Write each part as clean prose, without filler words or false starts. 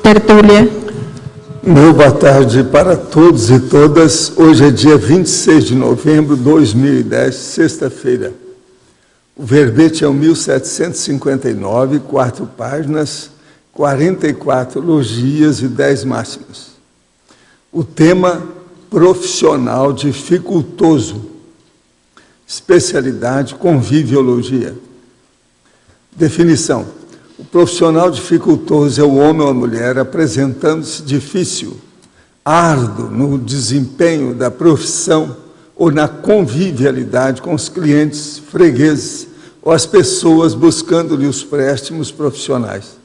Tertúlia. Meu boa tarde para todos e todas. Hoje é dia 26 de novembro de 2010, sexta-feira. O verbete é o 1759, 4 páginas, 44 logias e 10 máximas. O tema profissional dificultoso, especialidade conviviologia. Definição: o profissional dificultoso é o homem ou a mulher apresentando-se difícil, árduo no desempenho da profissão ou na convivialidade com os clientes, fregueses ou as pessoas buscando-lhe os préstimos profissionais.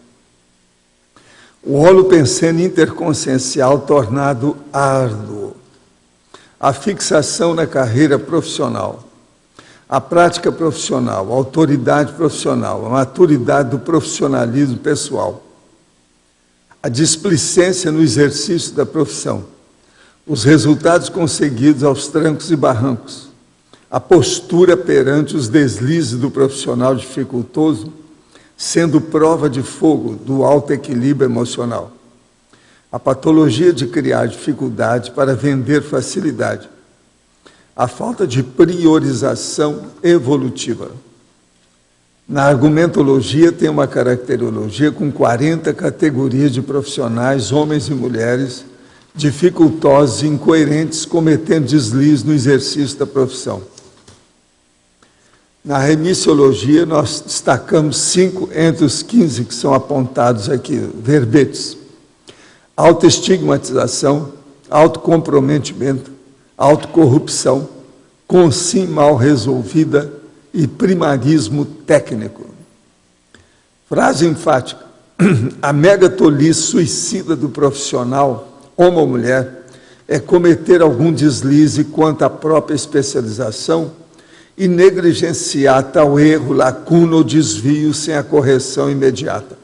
O holopensene interconsciencial tornado árduo. A fixação na carreira profissional. A prática profissional, a autoridade profissional, a maturidade do profissionalismo pessoal, a displicência no exercício da profissão, os resultados conseguidos aos trancos e barrancos, a postura perante os deslizes do profissional dificultoso, sendo prova de fogo do alto equilíbrio emocional, a patologia de criar dificuldade para vender facilidade, a falta de priorização evolutiva. Na argumentologia tem uma caracterologia com 40 categorias de profissionais, homens e mulheres, dificultosos e incoerentes, cometendo deslize no exercício da profissão. Na remissiologia, nós destacamos 5 entre os 15 que são apontados aqui, verbetes. Autoestigmatização, autocomprometimento, autocorrupção, consim mal resolvida e primarismo técnico. Frase enfática: a megatolice suicida do profissional, homem ou mulher, é cometer algum deslize quanto à própria especialização e negligenciar tal erro, lacuna ou desvio sem a correção imediata.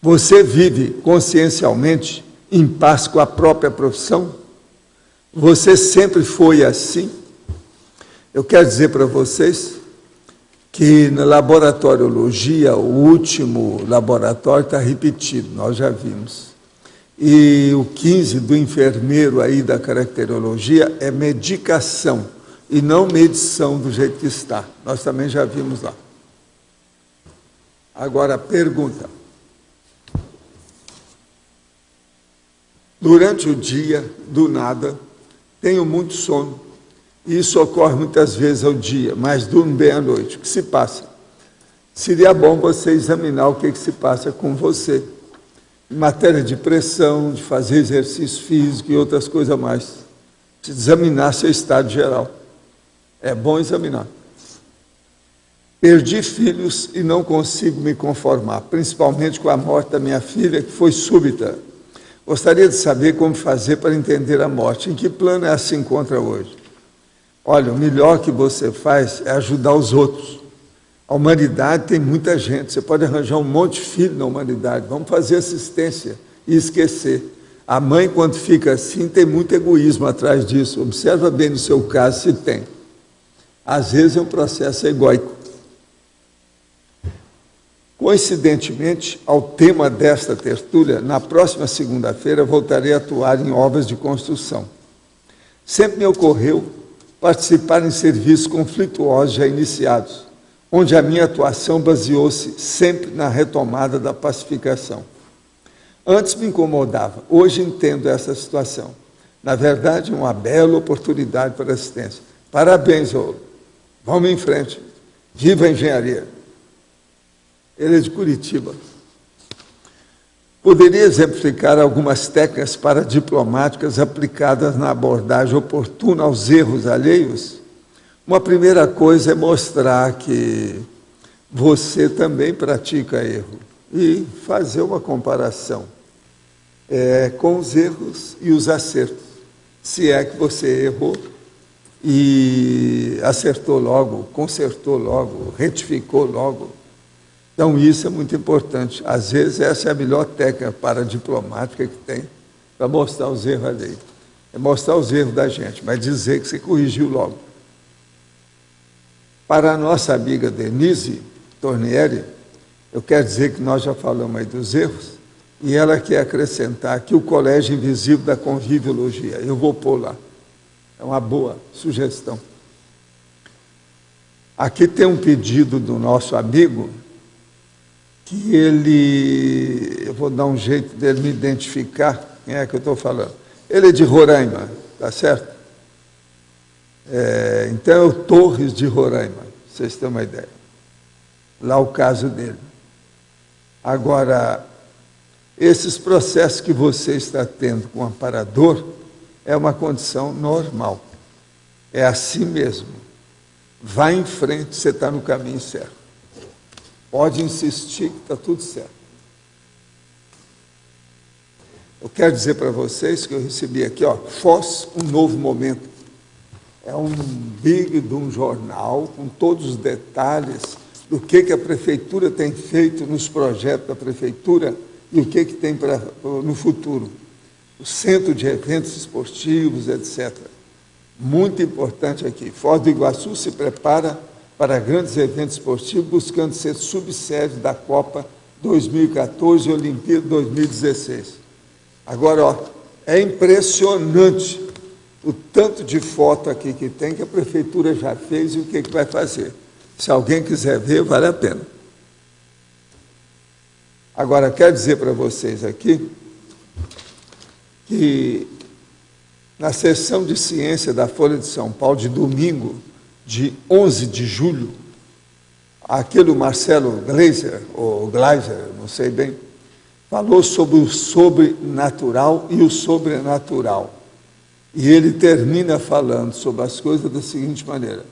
Você vive consciencialmente em paz com a própria profissão? Você sempre foi assim? Eu quero dizer para vocês que na laboratoriologia, o último laboratório está repetido, nós já vimos. E o 15 do enfermeiro aí da caracterologia é medicação e não medição do jeito que está. Nós também já vimos lá. Agora, pergunta. Durante o dia, do nada, tenho muito sono, e isso ocorre muitas vezes ao dia, mas durmo bem à noite. O que se passa? Seria bom você examinar o que se passa com você, em matéria de pressão, de fazer exercício físico e outras coisas mais. Examinar seu estado geral. É bom examinar. Perdi filhos e não consigo me conformar, principalmente com a morte da minha filha, que foi súbita. Gostaria de saber como fazer para entender a morte. Em que plano ela se encontra hoje? Olha, o melhor que você faz é ajudar os outros. A humanidade tem muita gente. Você pode arranjar um monte de filho na humanidade. Vamos fazer assistência e esquecer. A mãe, quando fica assim, tem muito egoísmo atrás disso. Observa bem no seu caso se tem. Às vezes é um processo egóico. Coincidentemente, ao tema desta tertúlia, na próxima segunda-feira voltarei a atuar em obras de construção. Sempre me ocorreu participar em serviços conflituosos já iniciados, onde a minha atuação baseou-se sempre na retomada da pacificação. Antes me incomodava, hoje entendo essa situação. Na verdade, é uma bela oportunidade para assistência. Parabéns, Rolo. Vamos em frente. Viva a engenharia. Ele é de Curitiba. Poderia exemplificar algumas técnicas paradiplomáticas aplicadas na abordagem oportuna aos erros alheios? Uma primeira coisa é mostrar que você também pratica erro e fazer uma comparação com os erros e os acertos. Se é que você errou e acertou logo, consertou logo, retificou logo. Então, isso é muito importante. Às vezes, essa é a melhor técnica paradiplomática que tem para mostrar os erros alheios. É mostrar os erros da gente, mas dizer que você corrigiu logo. Para a nossa amiga Denise Tornieri, Eu quero dizer que nós já falamos aí dos erros, e ela quer acrescentar aqui o Colégio Invisível da Conviviologia. Eu vou pôr lá. É uma boa sugestão. Aqui tem um pedido do nosso amigo, que ele... Eu vou dar um jeito dele me identificar quem é que eu estou falando. Ele é de Roraima, tá certo? Então é o Torres de Roraima, pra vocês terem uma ideia. Lá o caso dele. Agora, esses processos que você está tendo com o amparador é uma condição normal. É assim mesmo. Vai em frente, você está no caminho certo. Pode insistir que está tudo certo. Eu quero dizer para vocês que eu recebi aqui, ó, Foz, um novo momento. É um big de um jornal com todos os detalhes do que a prefeitura tem feito nos projetos da prefeitura e o que tem no futuro. O centro de eventos esportivos, etc. Muito importante aqui. Foz do Iguaçu se prepara para grandes eventos esportivos, buscando ser subsede da Copa 2014 e Olimpíada 2016. Agora, ó, é impressionante o tanto de foto aqui que tem, que a prefeitura já fez e o que vai fazer. Se alguém quiser ver, vale a pena. Agora, quero dizer para vocês aqui que na sessão de ciência da Folha de São Paulo, de domingo, de 11 de julho, aquele Marcelo Gleiser, ou Gleiser, não sei bem, falou sobre o sobrenatural e o sobrenatural. E ele termina falando sobre as coisas da seguinte maneira: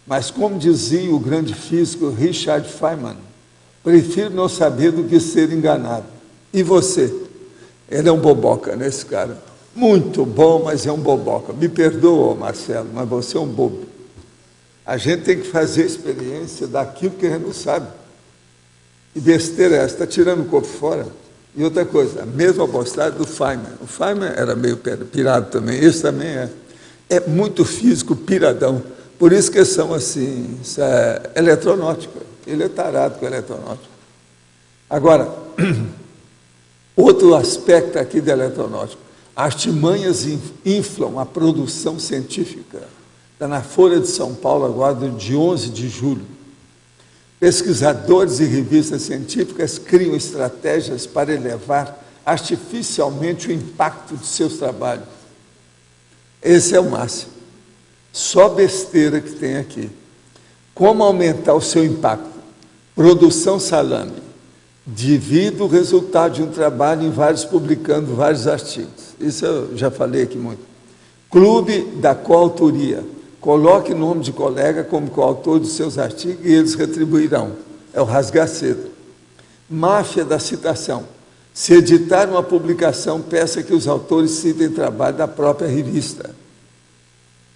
mas como dizia o grande físico Richard Feynman, prefiro não saber do que ser enganado. E você? Ele é um boboca, né, esse cara? Muito bom, mas é um boboca. Me perdoa, Marcelo, mas você é um bobo. A gente tem que fazer experiência daquilo que a gente não sabe. E besteira é essa, está tirando o corpo fora. E outra coisa, a mesma postagem do Feynman. O Feynman era meio pirado também, esse também é. É muito físico, piradão. Por isso que são assim, isso é eletronáutica. Ele é tarado com eletronáutica. Agora, outro aspecto aqui da eletronáutica. Artimanhas inflam a produção científica. Está na Folha de São Paulo agora, de 11 de julho. Pesquisadores e revistas científicas criam estratégias para elevar artificialmente o impacto de seus trabalhos. Esse é o máximo. Só besteira que tem aqui. Como aumentar o seu impacto? Produção salame. Divida o resultado de um trabalho em vários, publicando vários artigos. Isso eu já falei aqui muito. Clube da coautoria. Coloque o nome de colega como coautor de seus artigos e eles retribuirão. É o rasga-cedo. Máfia da citação. Se editar uma publicação, peça que os autores citem trabalho da própria revista.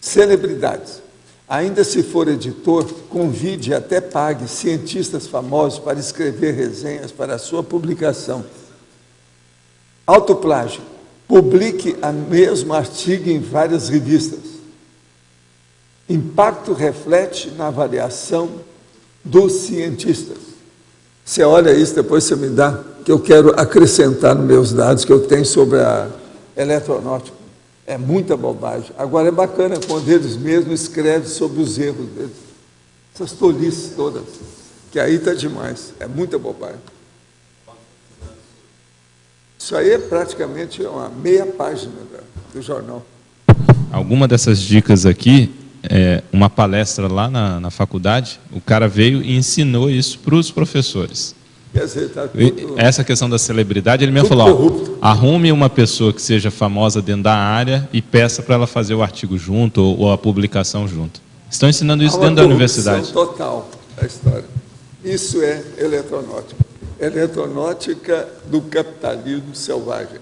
Celebridades. Ainda se for editor, convide e até pague cientistas famosos para escrever resenhas para a sua publicação. Autoplágio. Publique o mesmo artigo em várias revistas. Impacto reflete na avaliação dos cientistas. Você olha isso, depois você me dá, que eu quero acrescentar nos meus dados que eu tenho sobre a eletronáutica. É muita bobagem. Agora é bacana quando eles mesmos escrevem sobre os erros deles. Essas tolices todas, que aí está demais. É muita bobagem. Isso aí é praticamente uma meia página do jornal. Alguma dessas dicas aqui, uma palestra lá na faculdade, o cara veio e ensinou isso para os professores. Quer dizer, tá tudo, essa questão da celebridade, ele me falou, arrume uma pessoa que seja famosa dentro da área e peça para ela fazer o artigo junto ou a publicação junto. Estão ensinando isso dentro da universidade. Total a história. Isso é eletronáutica. Eletronáutica do capitalismo selvagem.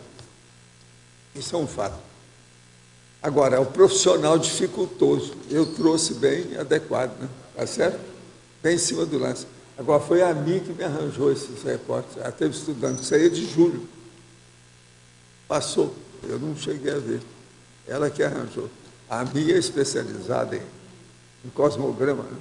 Isso é um fato. Agora, é o profissional dificultoso. Eu trouxe bem adequado, né? Tá certo? Bem em cima do lance. Agora, foi a mim que me arranjou esses recortes. Ela esteve estudando. Isso aí é de julho. Passou. Eu não cheguei a ver. Ela que arranjou. A minha é especializada em cosmograma, né?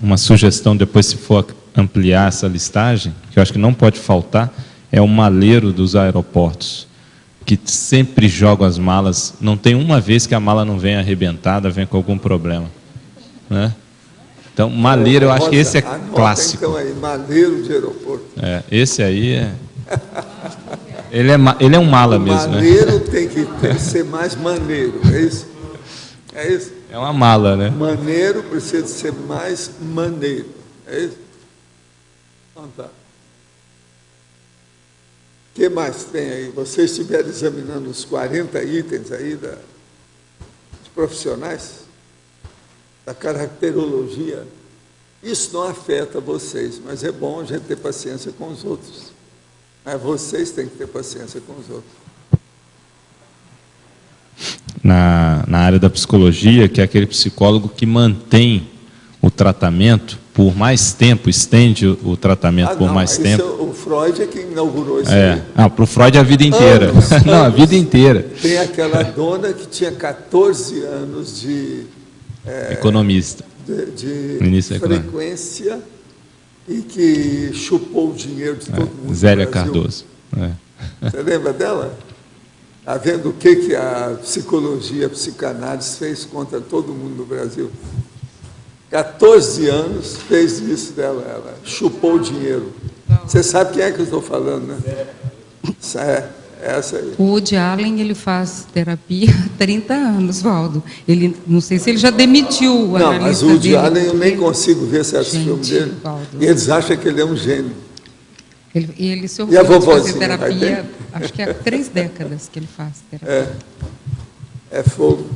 uma sugestão, depois se for ampliar essa listagem, que eu acho que não pode faltar, é o maleiro dos aeroportos, que sempre joga as malas, não tem uma vez que a mala não venha arrebentada, venha com algum problema, né? Então, maleiro, eu acho que esse é clássico. Então aí, maleiro de aeroporto. Esse aí é... Ele é um mala mesmo, né? Maleiro tem que ser mais maneiro, é isso? É isso? É uma mala, né? Maneiro precisa ser mais maneiro, é isso? Então tá. O que mais tem aí? Vocês estiveram examinando os 40 itens aí dos profissionais, da caracterologia. Isso não afeta vocês, mas é bom a gente ter paciência com os outros. Mas vocês têm que ter paciência com os outros. Na área da psicologia, que é aquele psicólogo que mantém o tratamento por mais tempo, estende o tratamento por mais tempo. O Freud é quem inaugurou isso aí. Para o Freud é a vida inteira. Não, a vida inteira. Tem aquela dona que tinha 14 anos de... economista. De frequência e que chupou o dinheiro de todo mundo. Zélia Cardoso. Você lembra dela? Está vendo o que a psicologia, a psicanálise fez contra todo mundo no Brasil? 14 anos fez isso dela, ela chupou o dinheiro. Você sabe quem é que eu estou falando, né? Essa aí. O Woody Allen, ele faz terapia há 30 anos, Valdo. Ele, não sei se ele já demitiu o analista dele. Não, mas o Woody Allen eu nem consigo ver certos filmes dele. Valdo. E eles acham que ele é um gênio. Ele se orgulha de fazer terapia, acho que há 3 décadas que ele faz terapia. É fogo.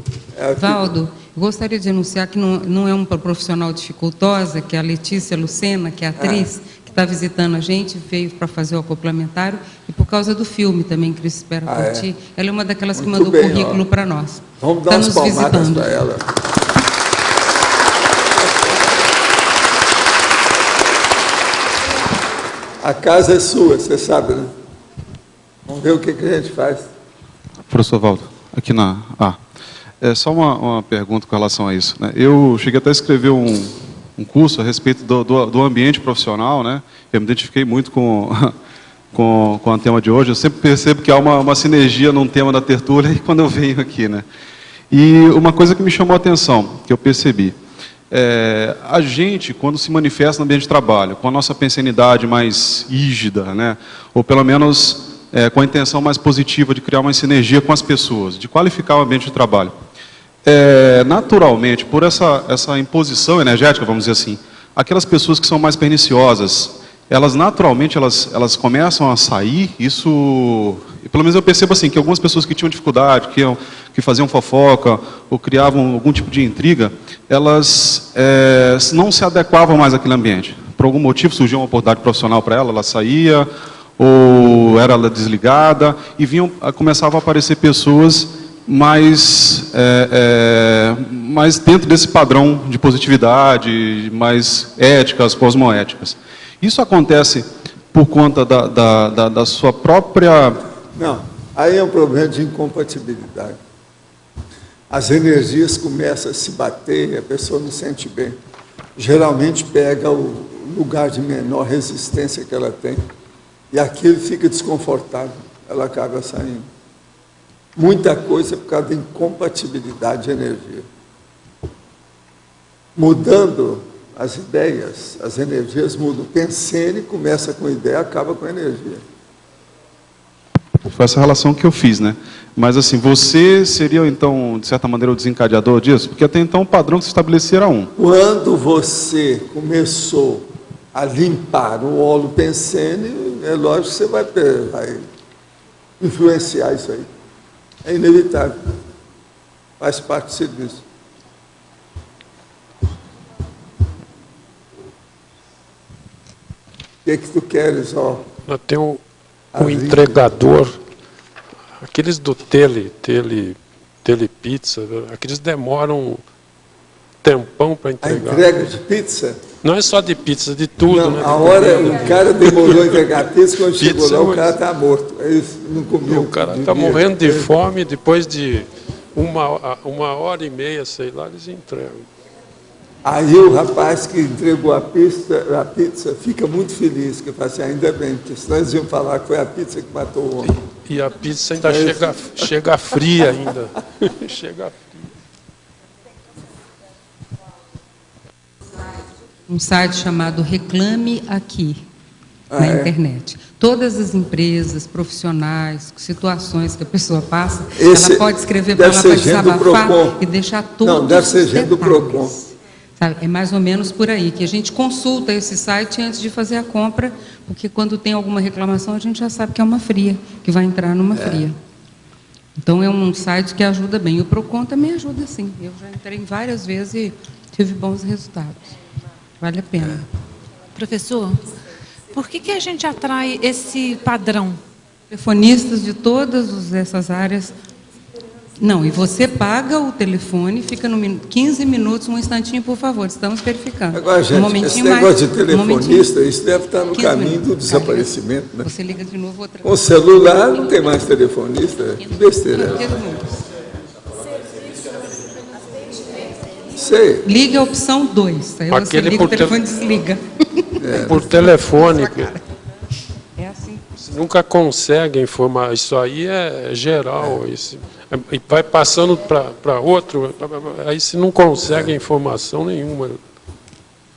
Valdo, eu gostaria de anunciar que não é uma profissional dificultosa, que é a Letícia Lucena, que é atriz, que está visitando a gente, veio para fazer o acoplamentário, e por causa do filme também, que espera curtir. Ela é uma daquelas que mandou currículo para nós. Vamos dar umas palmadas para ela. A casa é sua, você sabe, né? Vamos ver o que a gente faz. Professor Valdo, aqui é só uma pergunta com relação a isso, né? Eu cheguei até a escrever um curso a respeito do ambiente profissional, né? Eu me identifiquei muito com o tema de hoje. Eu sempre percebo que há uma sinergia num tema da tertúlia e quando eu venho aqui, né? E uma coisa que me chamou a atenção, que eu percebi, a gente, quando se manifesta no ambiente de trabalho, com a nossa pensanidade mais rígida, né? Ou pelo menos com a intenção mais positiva de criar uma sinergia com as pessoas, de qualificar o ambiente de trabalho. Naturalmente, por essa imposição energética, vamos dizer assim, aquelas pessoas que são mais perniciosas, elas naturalmente elas começam a sair. Isso, pelo menos eu percebo assim, que algumas pessoas que tinham dificuldade, que faziam fofoca ou criavam algum tipo de intriga, elas não se adequavam mais àquele ambiente. Por algum motivo surgiu uma oportunidade profissional para ela saía, ou era desligada, e começavam a aparecer pessoas mais dentro desse padrão de positividade, mais éticas, cosmoéticas. Isso acontece por conta da sua própria... Não, aí é um problema de incompatibilidade. As energias começam a se bater e a pessoa não sente bem. Geralmente pega o lugar de menor resistência que ela tem e aquilo fica desconfortável, ela acaba saindo. Muita coisa por causa da incompatibilidade de energia. Mudando as ideias, as energias mudam. Pensene começa com ideia, acaba com energia. Foi essa relação que eu fiz, né? Mas assim, você seria então, de certa maneira, o desencadeador disso? Porque até então o padrão que se estabelecia era um. Quando você começou a limpar o óleo pensene, é lógico que você vai influenciar isso aí. É inevitável. Faz parte do serviço. O que é que tu queres, ó? Eu tenho um entregador, aqueles do Telepizza, aqueles demoram um tempão para entregar. A entrega de pizza? Não é só de pizza, de tudo. Não, né? a hora, o cara demorou a entregar pizza, quando chegou lá, o cara está morto. Ele não comeu. O cara está morrendo de fome, depois de uma hora e meia, sei lá, eles entregam. Aí o rapaz que entregou a pizza fica muito feliz, que fala assim, ainda bem, porque senão eles iam falar que foi a pizza que matou o homem. E a pizza ainda chega fria ainda. Chega fria. Um site chamado Reclame Aqui, na internet. Todas as empresas, profissionais, situações que a pessoa passa, ela pode escrever para lá para desabafar e deixar todos Não, deve ser gente do detalhes. Procon. Sabe? É mais ou menos por aí, que a gente consulta esse site antes de fazer a compra, porque quando tem alguma reclamação, a gente já sabe que é uma fria, que vai entrar numa fria. Então, é um site que ajuda bem. O Procon também ajuda, sim. Eu já entrei várias vezes e tive bons resultados. Vale a pena. Professor, por que a gente atrai esse padrão? Telefonistas de todas essas áreas. Não, e você paga o telefone, fica no 15 minutos, um instantinho, por favor, estamos verificando. Agora, gente, esse negócio de telefonista, isso deve estar no caminho do desaparecimento, né? Você liga de novo outra Com o celular não tem mais telefonista, que besteira. Sei. Liga a opção 2, aí você liga o telefone e desliga. Por telefone. É assim. Você nunca consegue informar. Isso aí é geral. E vai passando para outro, aí você não consegue informação nenhuma.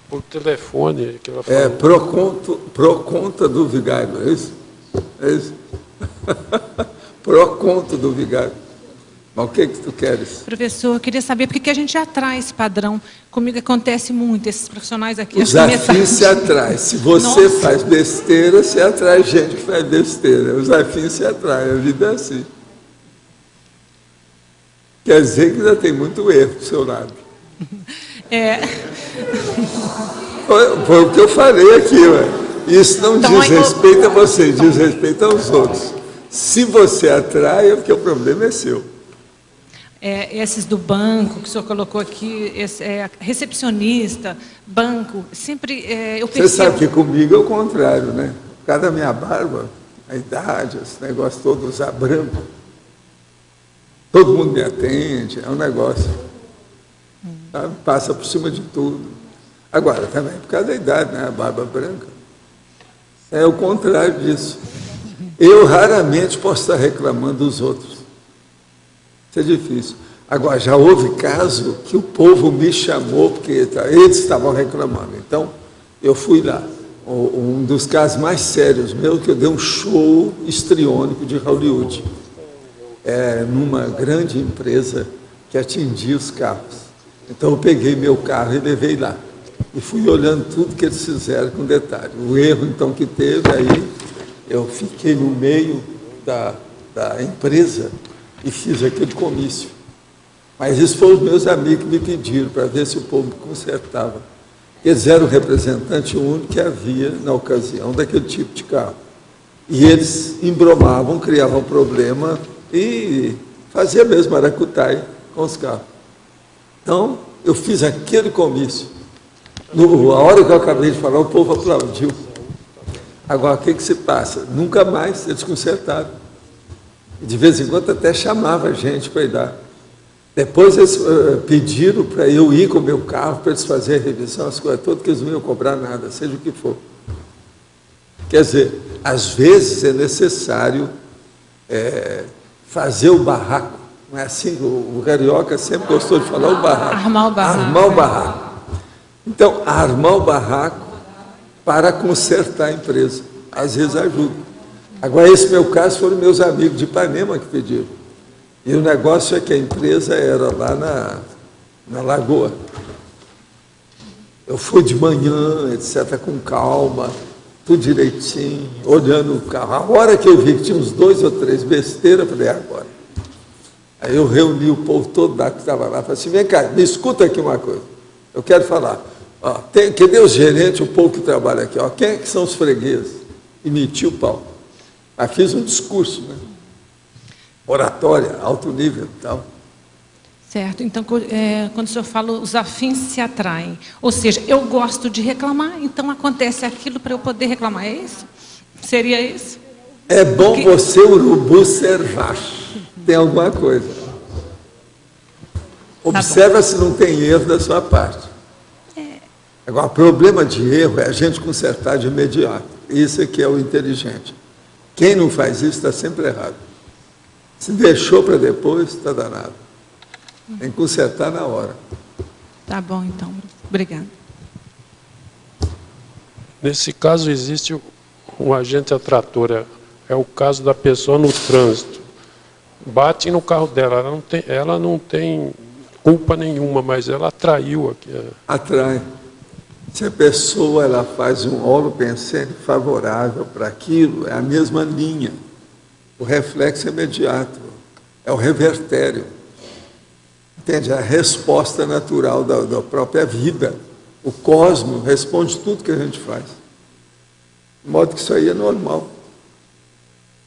Por telefone. Que ela fala. Pro conta do vigário, é isso? É isso? Pro conta do vigário. Mas o que tu queres? Professor, eu queria saber por que a gente atrai esse padrão. Comigo acontece muito, esses profissionais aqui. Os afins se atraem. Se você faz besteira, você atrai gente que faz besteira. Os afins se atraem, a vida é assim. Quer dizer que ainda tem muito erro do seu lado. Foi o que eu falei aqui, ué. Isso não diz respeito a você, diz respeito aos outros. Se você atrai, é porque o problema é seu. Esses do banco, que o senhor colocou aqui, recepcionista, banco, sempre eu percebo... Você sabe que comigo é o contrário, né? Por causa da minha barba, a idade, esse negócio todo, usar branco. Todo mundo me atende, é um negócio. Sabe? Passa por cima de tudo. Agora, também por causa da idade, né? A barba branca. É o contrário disso. Eu raramente posso estar reclamando dos outros. Isso é difícil. Agora, já houve caso que o povo me chamou, porque eles estavam reclamando. Então, eu fui lá. Um dos casos mais sérios meus, que eu dei um show histriônico de Hollywood. Numa grande empresa que atingia os carros. Então, eu peguei meu carro e levei lá. E fui olhando tudo que eles fizeram com detalhe. O erro, então, que teve, aí eu fiquei no meio da empresa e fiz aquele comício. Mas isso foram os meus amigos que me pediram para ver se o povo consertava. Eles eram o representante único que havia na ocasião daquele tipo de carro. E eles embromavam, criavam problema e faziam mesmo aracutai com os carros. Então, eu fiz aquele comício. A hora que eu acabei de falar, o povo aplaudiu. Agora, o que se passa? Nunca mais eles consertaram. De vez em quando até chamava a gente para ir dar. Depois eles pediram para eu ir com o meu carro, para eles fazerem a revisão, as coisas todas, que eles não iam cobrar nada, seja o que for. Quer dizer, às vezes é necessário fazer o barraco. Não é assim? O carioca sempre gostou de falar o barraco. Armar o barraco. Armar o barraco. Então, armar o barraco para consertar a empresa. Às vezes ajuda. Agora, esse meu caso foram meus amigos de Ipanema que pediram. E o negócio é que a empresa era lá na Lagoa. Eu fui de manhã, etc., com calma, tudo direitinho, olhando o carro. A hora que eu vi que tinha uns 2 ou 3 besteiras, eu falei, agora. Aí eu reuni o povo todo lá que estava lá, falei assim, vem cá, me escuta aqui uma coisa. Eu quero falar. Cadê os gerentes, o povo que trabalha aqui? Quem é que são os fregueses? E meti o pau. Aí fiz um discurso, né? Oratória, alto nível e tal. Certo. Então, quando o senhor fala, os afins se atraem. Ou seja, eu gosto de reclamar, então acontece aquilo para eu poder reclamar. É isso? Seria isso? É bom você, urubu, observar. Tem alguma coisa. Observa se não tem erro da sua parte. Agora, o problema de erro é a gente consertar de imediato. Isso é que é o inteligente. Quem não faz isso está sempre errado. Se deixou para depois, está danado. Tem que consertar na hora. Tá bom, então. Obrigada. Nesse caso, existe um agente atrator. É o caso da pessoa no trânsito. Bate no carro dela. Ela não tem culpa nenhuma, mas ela atraiu aqui. Atrai. Se a pessoa ela faz um holopensene favorável para aquilo, é a mesma linha. O reflexo é imediato. É o revertério. Entende? É a resposta natural da própria vida. O cosmos responde tudo que a gente faz. De modo que isso aí é normal.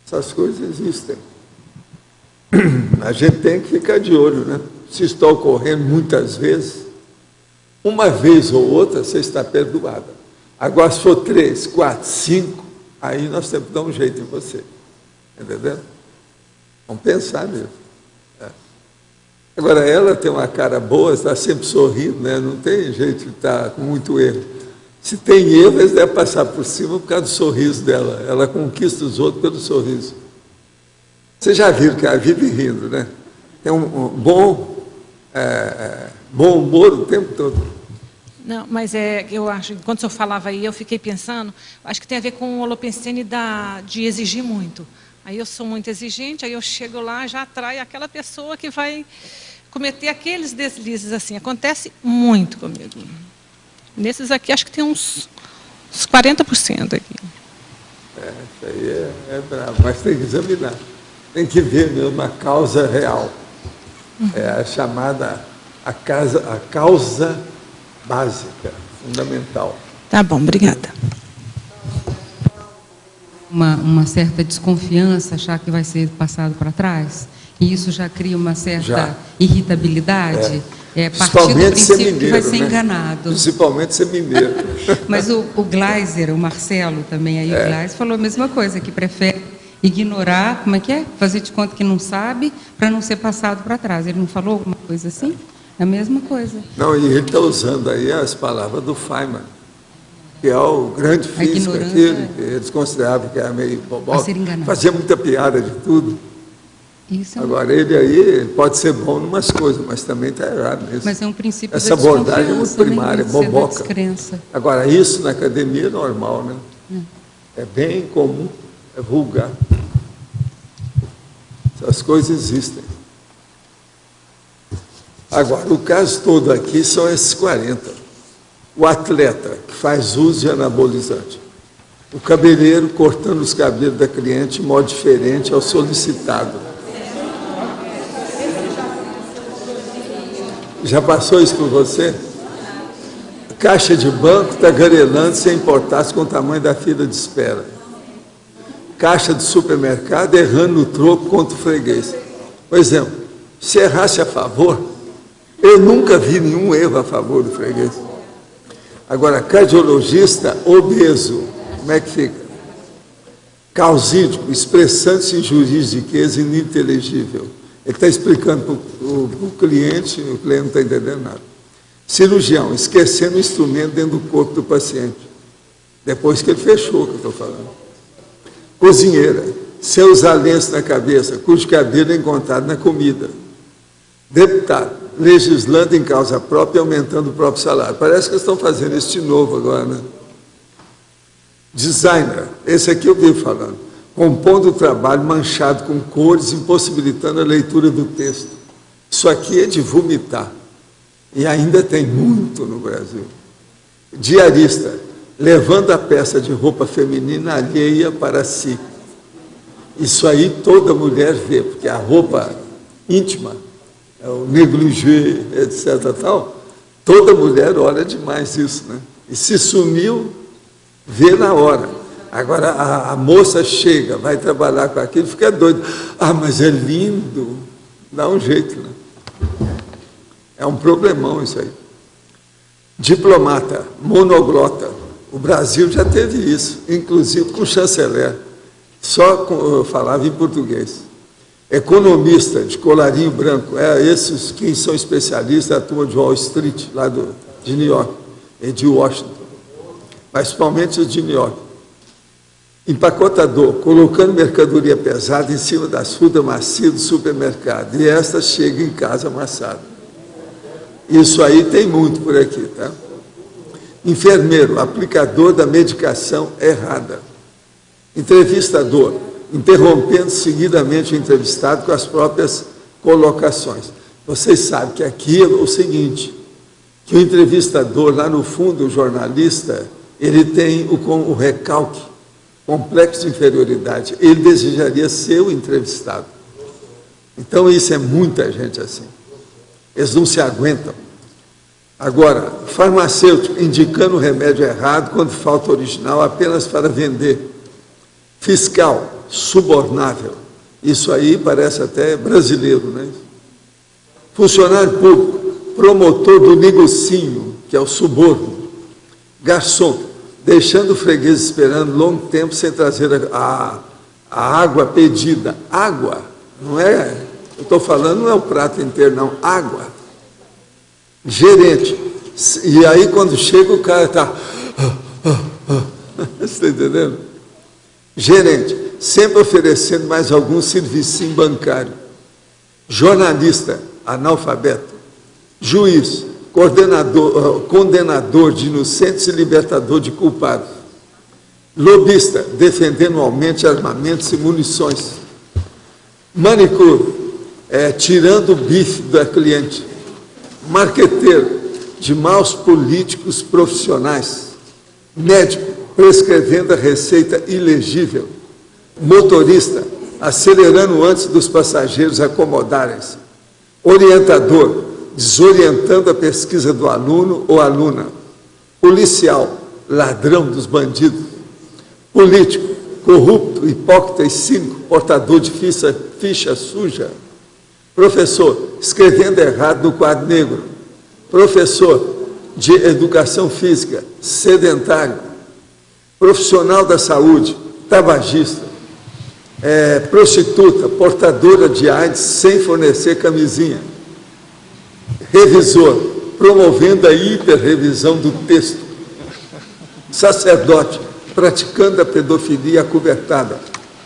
Essas coisas existem. A gente tem que ficar de olho, né? Se está ocorrendo muitas vezes, uma vez ou outra você está perdoada. Agora, se for 3, 4, 5, aí nós temos que dar um jeito em você. Entendeu? Vamos pensar mesmo. É. Agora, ela tem uma cara boa, está sempre sorrindo, né? Não tem jeito de estar com muito erro. Se tem erro, eles devem passar por cima por causa do sorriso dela. Ela conquista os outros pelo sorriso. Vocês já viram que ela vive rindo, né? Tem um bom humor o tempo todo. Não, mas eu acho, quando o senhor falava aí, eu fiquei pensando, acho que tem a ver com o holopensene de exigir muito. Aí eu sou muito exigente, aí eu chego lá, já atrai aquela pessoa que vai cometer aqueles deslizes assim. Acontece muito comigo. Nesses aqui, acho que tem uns 40% aqui. Isso aí é bravo, mas tem que examinar. Tem que ver mesmo a causa real. É a chamada a causa básica, fundamental. Tá bom, obrigada. Uma certa desconfiança, achar que vai ser passado para trás, e isso já cria uma certa irritabilidade. Partir do princípio que vai ser enganado. Principalmente ser mineiro. Mas o Gleiser, o Marcelo também, aí o Gleiser falou a mesma coisa, que prefere ignorar, como é que é? Fazer de conta que não sabe, para não ser passado para trás. Ele não falou alguma coisa assim? É a mesma coisa. Não, e ele está usando aí as palavras do Feynman, que é o grande físico, aquele que eles consideravam que era meio boboca, fazia muita piada de tudo. Isso Agora, ele pode ser bom em umas coisas, mas também está errado nisso. Mas é um princípio essa abordagem é muito primária, né? boboca. Agora, isso na academia é normal, né? É bem comum, é vulgar. Essas coisas existem. Agora, o caso todo aqui são esses 40. O atleta que faz uso de anabolizante. O cabeleireiro cortando os cabelos da cliente de modo diferente ao solicitado. Já passou isso por você? Caixa de banco tagarelando sem importar com o tamanho da fila de espera. Caixa de supermercado errando no troco contra o freguês. Por exemplo, se errasse a favor, eu nunca vi nenhum erro a favor do freguês. Agora, cardiologista obeso, como é que fica? Causídico, expressando-se em juridiqueza ininteligível. Ele está explicando para o cliente não está entendendo nada. Cirurgião, esquecendo o instrumento dentro do corpo do paciente. Depois que ele fechou, o que eu estou falando. Cozinheira, sem usar lenço na cabeça, cujo cabelo é encontrado na comida. Deputado, legislando em causa própria e aumentando o próprio salário. Parece que eles estão fazendo isso de novo agora, né? Designer, esse aqui eu vivo falando, compondo o trabalho manchado com cores, impossibilitando a leitura do texto. Isso aqui é de vomitar. E ainda tem muito no Brasil. Diarista, levando a peça de roupa feminina alheia para si. Isso aí toda mulher vê, porque a roupa íntima, o negligé, etc. Tal, toda mulher olha demais isso, né? E se sumiu, vê na hora. Agora a moça chega, vai trabalhar com aquilo, fica doido. Ah, mas é lindo. Dá um jeito, né? É um problemão isso aí. Diplomata, monoglota. O Brasil já teve isso, inclusive com o chanceler. Só falava em português. Economista, de colarinho branco. Esses que são especialistas da turma de Wall Street, lá de New York. e de Washington, mas principalmente os de New York. Empacotador, colocando mercadoria pesada em cima das frutas macias do supermercado, e esta chega em casa amassada. Isso aí tem muito por aqui, tá? Enfermeiro, aplicador da medicação errada. Entrevistador, interrompendo seguidamente o entrevistado com as próprias colocações. Vocês sabem que aqui é o seguinte, que o entrevistador, lá no fundo, o jornalista, ele tem o recalque, complexo de inferioridade. Ele desejaria ser o entrevistado. Então, isso é muita gente assim. Eles não se aguentam. Agora, farmacêutico, indicando o remédio errado quando falta original apenas para vender. Fiscal, subornável. Isso aí parece até brasileiro, né? Funcionário público, promotor do negocinho, que é o suborno. Garçom, deixando o freguês esperando longo tempo sem trazer a água pedida. Água, não é, eu estou falando, não é o prato inteiro, não, água. Gerente, e aí quando chega o cara está... Você está entendendo? Gerente, sempre oferecendo mais algum serviço bancário. Jornalista, analfabeto. Juiz, condenador de inocentes e libertador de culpados. Lobista, defendendo aumento de armamentos e munições. Manicure, tirando o bife da cliente. Marqueteiro, de maus políticos profissionais. Médico, prescrevendo a receita ilegível. Motorista, acelerando antes dos passageiros acomodarem-se. Orientador, desorientando a pesquisa do aluno ou aluna. Policial, ladrão dos bandidos. Político, corrupto, hipócrita e cínico, portador de ficha suja. Professor, escrevendo errado no quadro negro. Professor de educação física, sedentário. Profissional da saúde, tabagista. Prostituta, portadora de AIDS sem fornecer camisinha. Revisor, promovendo a hiperrevisão do texto. Sacerdote, praticando a pedofilia acobertada.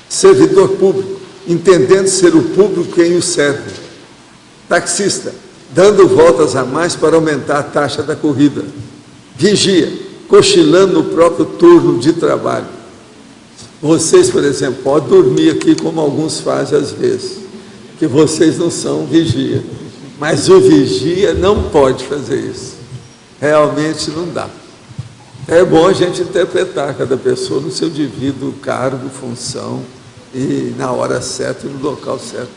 Servidor público, entendendo ser o público quem o serve. Taxista, dando voltas a mais para aumentar a taxa da corrida. Vigia, cochilando no próprio turno de trabalho. Vocês, por exemplo, podem dormir aqui como alguns fazem às vezes, que vocês não são vigia. Mas o vigia não pode fazer isso. Realmente não dá. É bom a gente interpretar cada pessoa no seu devido cargo, função, e na hora certa e no local certo.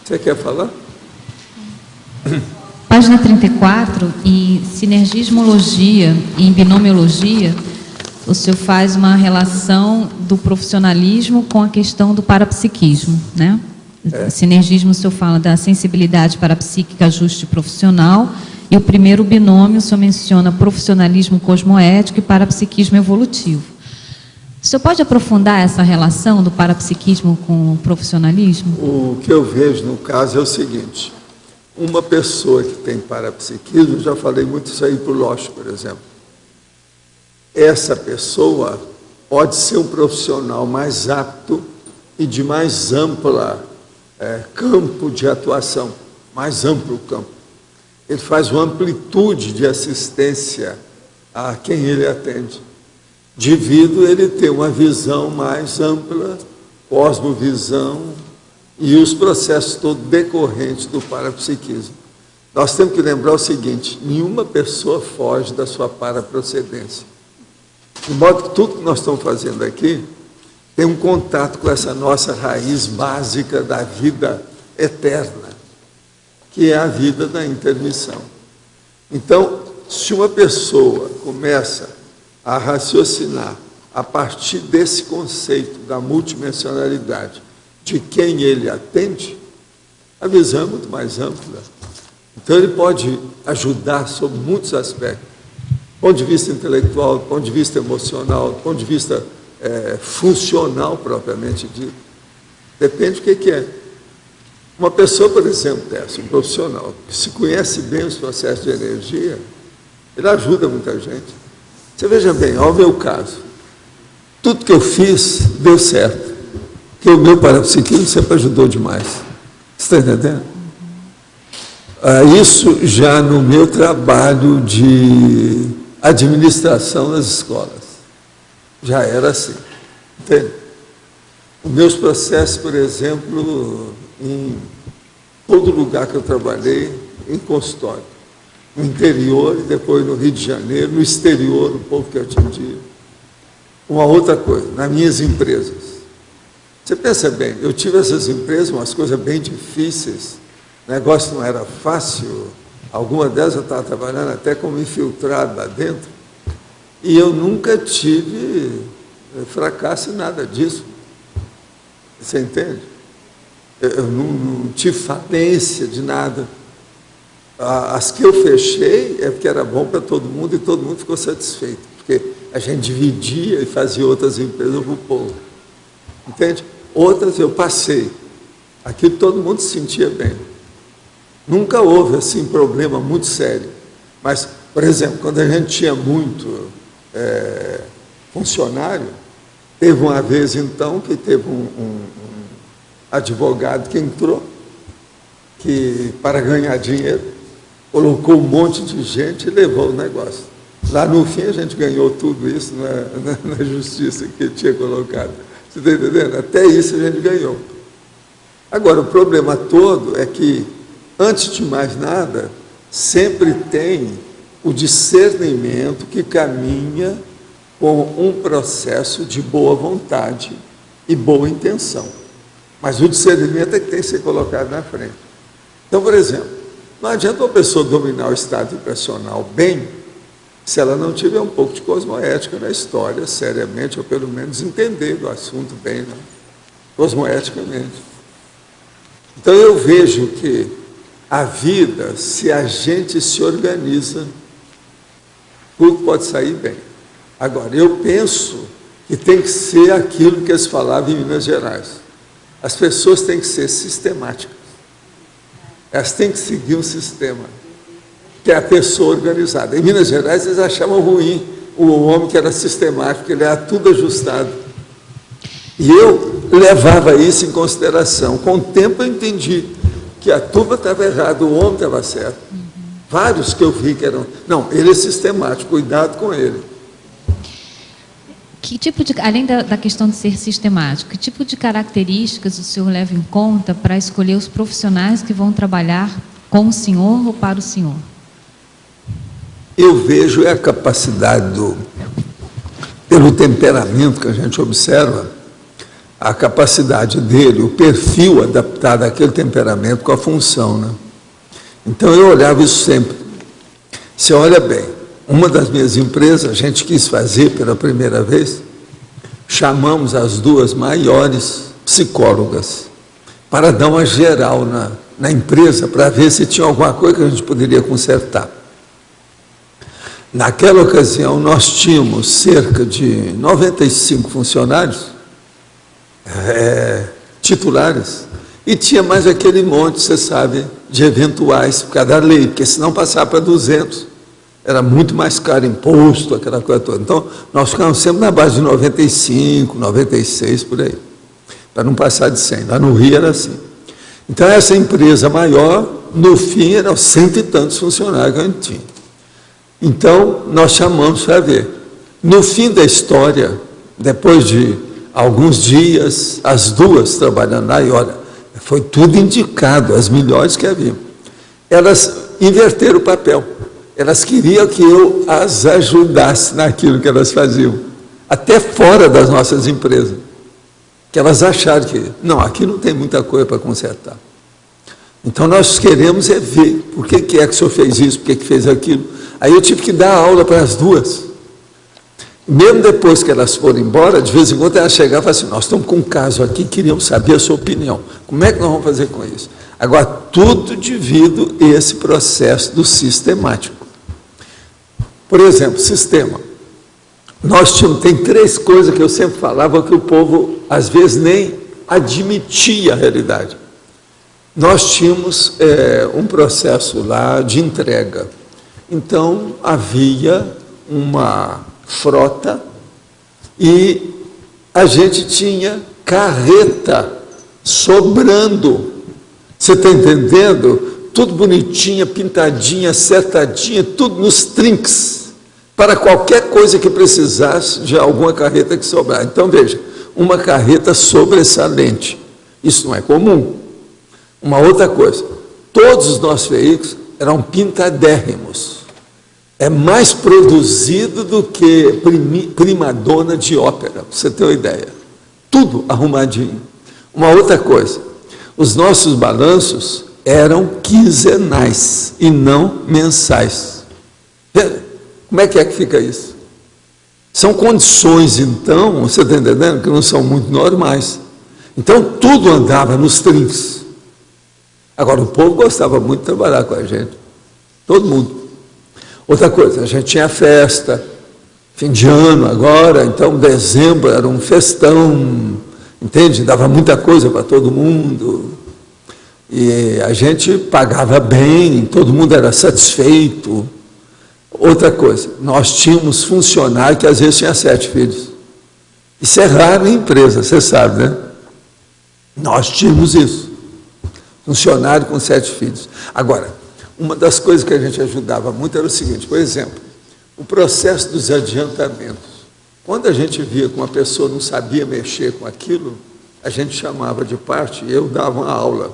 Você quer falar? Página 34, em sinergismologia e em binomiologia, o senhor faz uma relação do profissionalismo com a questão do parapsiquismo, né? Sinergismo, o senhor fala da sensibilidade parapsíquica, ajuste profissional, e o primeiro binômio, o senhor menciona profissionalismo cosmoético e parapsiquismo evolutivo. O senhor pode aprofundar essa relação do parapsiquismo com o profissionalismo? O que eu vejo no caso é o seguinte, uma pessoa que tem parapsiquismo, já falei muito isso aí para o Loche, por exemplo, essa pessoa pode ser um profissional mais apto e de mais ampla campo de atuação, mais amplo campo. Ele faz uma amplitude de assistência a quem ele atende, devido a ele ter uma visão mais ampla, cosmovisão e os processos todos decorrentes do parapsiquismo. Nós temos que lembrar o seguinte, nenhuma pessoa foge da sua paraprocedência. De modo que tudo que nós estamos fazendo aqui tem um contato com essa nossa raiz básica da vida eterna, que é a vida da intermissão. Então, se uma pessoa começa a raciocinar a partir desse conceito da multidimensionalidade de quem ele atende, a visão é muito mais ampla. Então, ele pode ajudar sob muitos aspectos. Do ponto de vista intelectual, do ponto de vista emocional, do ponto de vista funcional propriamente dito. Depende do que é. Uma pessoa, por exemplo, dessa, um profissional, que se conhece bem os processos de energia, Ele ajuda muita gente. Você veja bem, ao meu caso, tudo que eu fiz deu certo. Porque o meu parapsiquismo sempre ajudou demais. Você está entendendo? Isso já no meu trabalho de administração nas escolas. Já era assim. Entende? Os meus processos, por exemplo, em todo lugar que eu trabalhei, em consultório. No interior e depois no Rio de Janeiro, no exterior, o povo que eu atendia. Uma outra coisa, nas minhas empresas. Você pensa bem, eu tive essas empresas, umas coisas bem difíceis, o negócio não era fácil, alguma delas eu estava trabalhando até como infiltrado lá dentro, e eu nunca tive fracasso em nada disso. Você entende? Eu não tive falência de nada. As que eu fechei é porque era bom para todo mundo e todo mundo ficou satisfeito, porque a gente dividia e fazia outras empresas para o povo. Entende? Outras eu passei. Aqui todo mundo se sentia bem. Nunca houve assim problema muito sério. Mas, por exemplo, quando a gente tinha muito funcionário, teve uma vez então que teve um advogado que entrou, que para ganhar dinheiro, colocou um monte de gente e levou o negócio. Lá no fim a gente ganhou tudo isso na justiça que ele tinha colocado. Você está entendendo? Até isso a gente ganhou. Agora, o problema todo é que, antes de mais nada, sempre tem o discernimento que caminha com um processo de boa vontade e boa intenção. Mas o discernimento é que tem que ser colocado na frente. Então, por exemplo, não adianta uma pessoa dominar o estado vibracional bem, se ela não tiver um pouco de cosmoética na história, seriamente, ou pelo menos entender do assunto bem, né? Cosmoeticamente. Então eu vejo que a vida, se a gente se organiza, tudo pode sair bem. Agora, eu penso que tem que ser aquilo que eles falavam em Minas Gerais. As pessoas têm que ser sistemáticas. Elas têm que seguir um sistema, que é a pessoa organizada. Em Minas Gerais, eles achavam ruim o homem que era sistemático, que ele era tudo ajustado. E eu levava isso em consideração. Com o tempo eu entendi que a turma estava errada, o homem estava certo. Vários que eu vi que eram... Não, ele é sistemático, cuidado com ele. Que tipo de, além da questão de ser sistemático, que tipo de características o senhor leva em conta para escolher os profissionais que vão trabalhar com o senhor ou para o senhor? Eu vejo a capacidade pelo temperamento que a gente observa, a capacidade dele, o perfil adaptado àquele temperamento com a função, né? Então eu olhava isso sempre. Você olha bem, uma das minhas empresas, a gente quis fazer pela primeira vez, chamamos as duas maiores psicólogas para dar uma geral na empresa, para ver se tinha alguma coisa que a gente poderia consertar. Naquela ocasião, nós tínhamos cerca de 95 funcionários titulares, e tinha mais aquele monte, você sabe, de eventuais, por causa da lei, porque senão passava para 200. Era muito mais caro imposto, aquela coisa toda. Então, nós ficávamos sempre na base de 95, 96, por aí, para não passar de 100. Lá no Rio era assim. Então, essa empresa maior, no fim, eram 100 e tantos funcionários que a gente tinha. Então, nós chamamos para ver. No fim da história, depois de alguns dias, as duas trabalhando lá, e olha, foi tudo indicado, as melhores que haviam. Elas inverteram o papel. Elas queriam que eu as ajudasse naquilo que elas faziam, até fora das nossas empresas. Que elas acharam que, não, aqui não tem muita coisa para consertar. Então, nós queremos ver por que é que o senhor fez isso, por que fez aquilo. Aí eu tive que dar aula para as duas. Mesmo depois que elas foram embora, de vez em quando elas chegavam e falavam assim, nós estamos com um caso aqui, queríamos saber a sua opinião. Como é que nós vamos fazer com isso? Agora, tudo devido a esse processo do sistemático. Por exemplo, sistema. Nós tem 3 coisas que eu sempre falava que o povo, às vezes, nem admitia a realidade. Nós tínhamos um processo lá de entrega. Então, havia uma frota e a gente tinha carreta sobrando. Você está entendendo? Tudo bonitinha, pintadinha, acertadinha, tudo nos trinques, para qualquer coisa que precisasse de alguma carreta que sobrar. Então, veja, uma carreta sobressalente. Isso não é comum. Uma outra coisa, todos os nossos veículos eram pintadérrimos. É mais produzido do que primadona de ópera, para você ter uma ideia. Tudo arrumadinho. Uma outra coisa, os nossos balanços eram quinzenais e não mensais. Como é que fica isso? São condições, então, você está entendendo, que não são muito normais. Então, tudo andava nos trinques. Agora, o povo gostava muito de trabalhar com a gente. Todo mundo. Outra coisa, a gente tinha festa, fim de ano agora, então dezembro era um festão, entende? Dava muita coisa para todo mundo. E a gente pagava bem, todo mundo era satisfeito. Outra coisa, nós tínhamos funcionário que às vezes tinha 7 filhos. Isso é raro em empresa, você sabe, né? Nós tínhamos isso. Funcionário com 7 filhos. Agora, uma das coisas que a gente ajudava muito era o seguinte, por exemplo, o processo dos adiantamentos. Quando a gente via que uma pessoa não sabia mexer com aquilo, a gente chamava de parte e eu dava uma aula.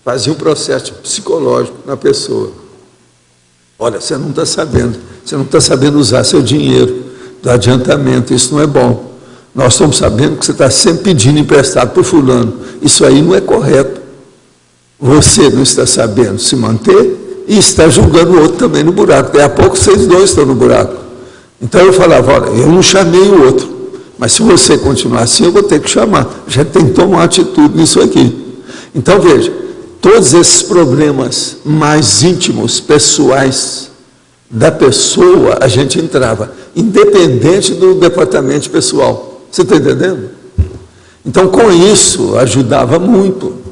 Fazia um processo psicológico na pessoa. Olha, você não está sabendo usar seu dinheiro do adiantamento, isso não é bom. Nós estamos sabendo que você está sempre pedindo emprestado para o fulano. Isso aí não é correto. Você não está sabendo se manter e está julgando o outro também no buraco. Daqui a pouco vocês dois estão no buraco. Então eu falava, olha, eu não chamei o outro, mas se você continuar assim, eu vou ter que chamar. A gente tem que tomar uma atitude nisso aqui. Então veja, todos esses problemas mais íntimos, pessoais da pessoa, a gente entrava, independente do departamento pessoal. Você está entendendo? Então, com isso, ajudava muito.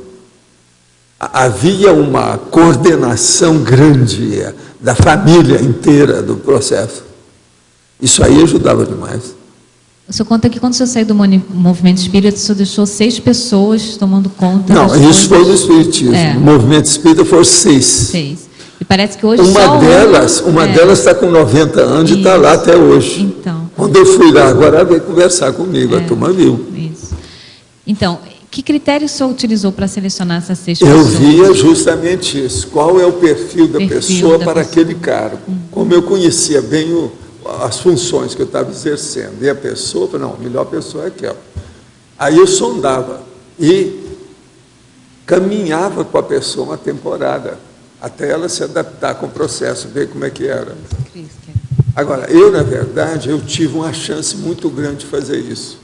Havia uma coordenação grande da família inteira do processo. Isso aí ajudava demais. O senhor conta que quando o senhor saiu do movimento espírita, o senhor deixou 6 pessoas tomando conta. Não, isso foi do espiritismo. O movimento espírita foram 6. 6. E parece que hoje uma delas está com 90 anos e está lá até hoje. Então. Quando eu fui lá, agora ela veio conversar comigo, a turma viu. Isso. Então, que critério o senhor utilizou para selecionar essas 6 pessoas? Eu via justamente isso. Qual é o perfil da pessoa para aquele cargo? Como eu conhecia bem as funções que eu estava exercendo, e a pessoa, não, a melhor pessoa é aquela. Aí eu sondava e caminhava com a pessoa uma temporada, até ela se adaptar com o processo, ver como é que era. Agora, eu, na verdade, eu tive uma chance muito grande de fazer isso,